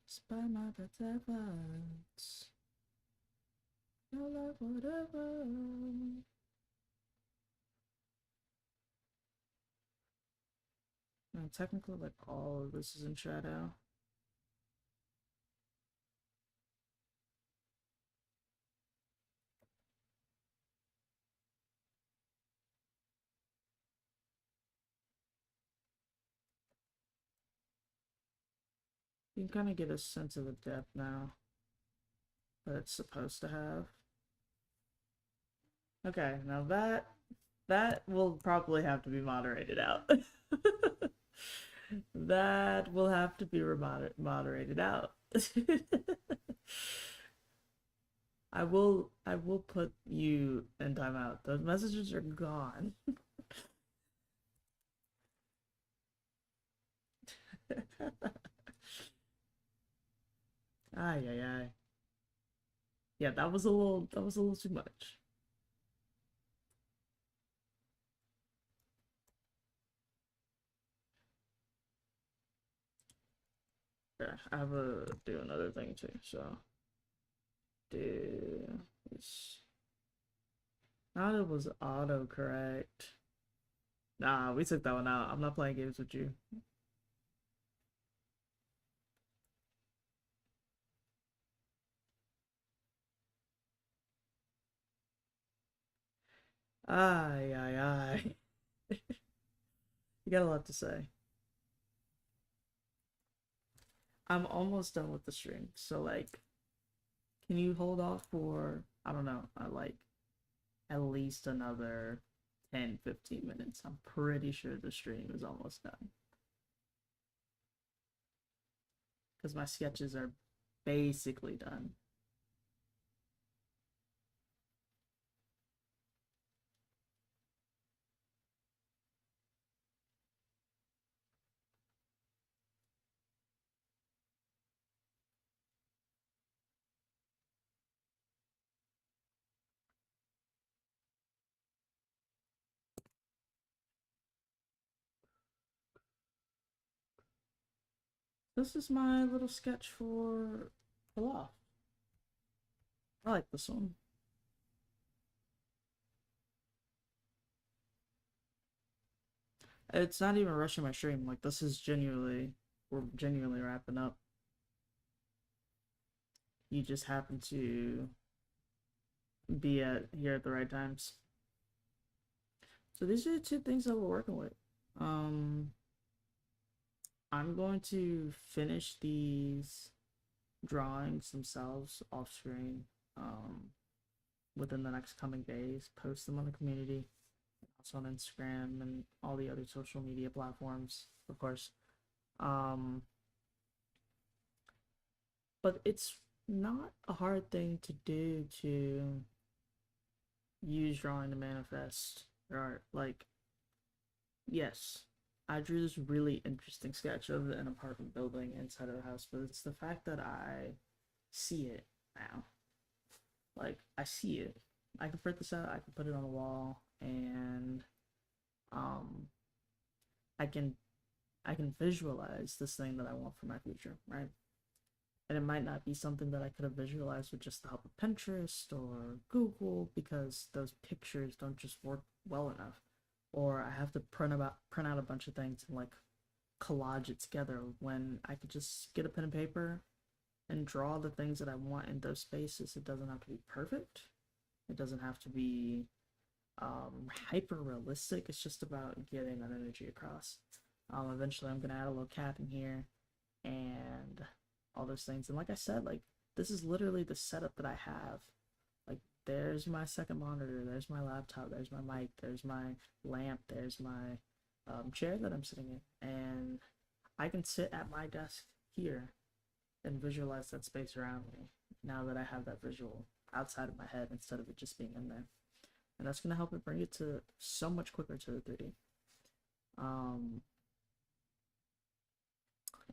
Spy my best efforts. No love, whatever. Now, technically, like, all of this is in shadow. You can kind of get a sense of the depth now that it's supposed to have. Okay, now that will probably have to be moderated out. That will have to be moderated out. I will put you in timeout. Those messages are gone. Ay ay ay. Yeah, that was a little too much. Yeah, I have to do another thing too, so do this. Not it was autocorrect. Nah, we took that one out. I'm not playing games with you. Ay ay ay. You got a lot to say. I'm almost done with the stream, so like, can you hold off for I don't know, like at least another 10, 15 minutes? I'm pretty sure the stream is almost done. because my sketches are basically done. This is my little sketch for the loft. I like this one. It's not even rushing my stream. Like, this is genuinely, we're genuinely wrapping up. You just happen to be here at the right times. So these are the two things that we're working with. I'm going to finish these drawings themselves off screen within the next coming days, post them on the community, also on Instagram and all the other social media platforms, of course. But it's not a hard thing to do to use drawing to manifest art. Like, yes, I drew this really interesting sketch of an apartment building inside of a house, but it's the fact that I see it now. Like, I see it. I can print this out, I can put it on the wall, and um I can visualize this thing that I want for my future, right? And it might not be something that I could have visualized with just the help of Pinterest or Google, because those pictures don't just work well enough. Or I have to print out a bunch of things and like collage it together, when I could just get a pen and paper and draw the things that I want in those spaces. It doesn't have to be perfect. It doesn't have to be hyper realistic. It's just about getting that energy across. Eventually, I'm gonna add a little cat in here and all those things. And like I said, like, this is literally the setup that I have. Like, there's my second monitor, there's my laptop, there's my mic, there's my lamp, there's my chair that I'm sitting in, and I can sit at my desk here and visualize that space around me now that I have that visual outside of my head instead of it just being in there. And that's going to help it bring it to so much quicker to the 3D.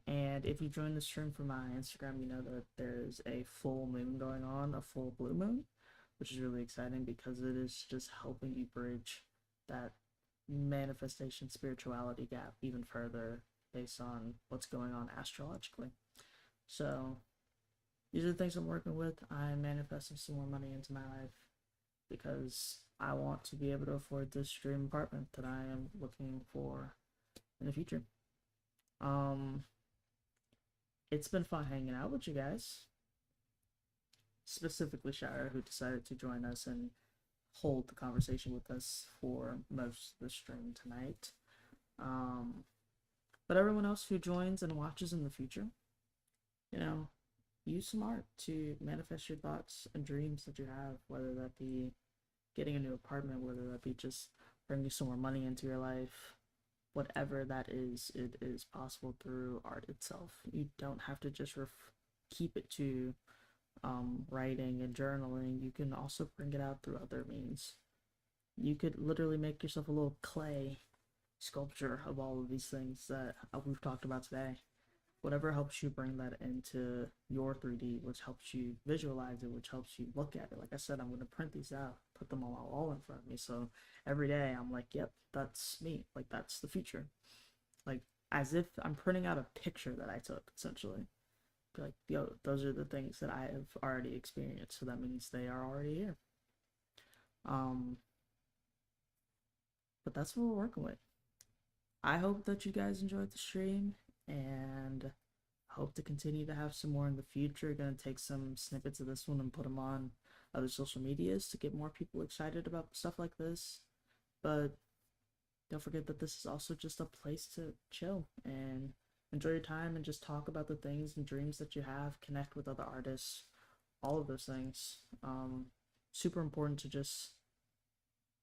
And if you join the stream from my Instagram, you know that there's a full moon going on, a full blue moon, which is really exciting because it is just helping you bridge that manifestation spirituality gap even further based on what's going on astrologically. So these are the things I'm working with. I'm manifesting some more money into my life because I want to be able to afford this dream apartment that I am looking for in the future. It's been fun hanging out with you guys. Specifically Shire, who decided to join us and hold the conversation with us for most of the stream tonight. But everyone else who joins and watches in the future, you know, use some art to manifest your thoughts and dreams that you have, whether that be getting a new apartment, whether that be just bringing some more money into your life. Whatever that is, it is possible through art itself. You don't have to just keep it to writing and journaling. You can also bring it out through other means. You could literally make yourself a little clay sculpture of all of these things that we've talked about today. Whatever helps you bring that into your 3D, which helps you visualize it, which helps you look at it. Like I said, I'm going to print these out, put them all in front of me. So every day I'm like, yep, that's me. Like, that's the future. Like, as if I'm printing out a picture that I took, essentially. Be like, yo, those are the things that I have already experienced. So that means they are already here. But that's what we're working with. I hope that you guys enjoyed the stream, and hope to continue to have some more in the future. Gonna take some snippets of this one and put them on other social medias to get more people excited about stuff like this. But don't forget that this is also just a place to chill and enjoy your time and just talk about the things and dreams that you have, connect with other artists, all of those things. Super important to just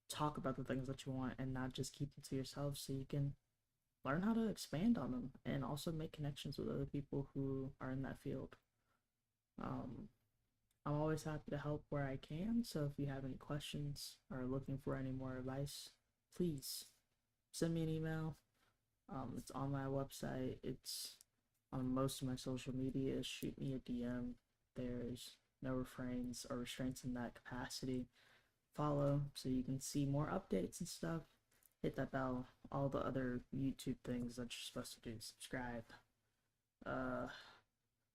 talk about the things that you want and not just keep them to yourself, so you can learn how to expand on them and also make connections with other people who are in that field. Um, I'm always happy to help where I can. So if you have any questions or are looking for any more advice, please send me an email. It's on my website. It's on most of my social media. Shoot me a DM. There's no refrains or restraints in that capacity. Follow so you can see more updates and stuff. Hit that bell. All the other YouTube things that you're supposed to do. Subscribe. Uh,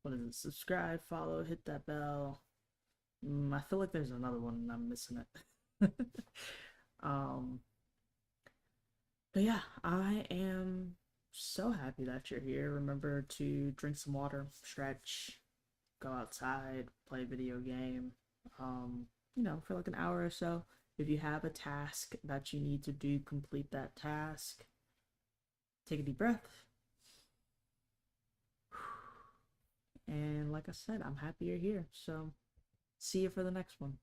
what is it? Subscribe, follow, hit that bell. I feel like there's another one and I'm missing it. um, but yeah, I am so happy that you're here. Remember to drink some water, stretch, go outside, play a video game, for like an hour or so. If you have a task that you need to do, complete that task. Take a deep breath. And like I said, I'm happy you're here. So see you for the next one.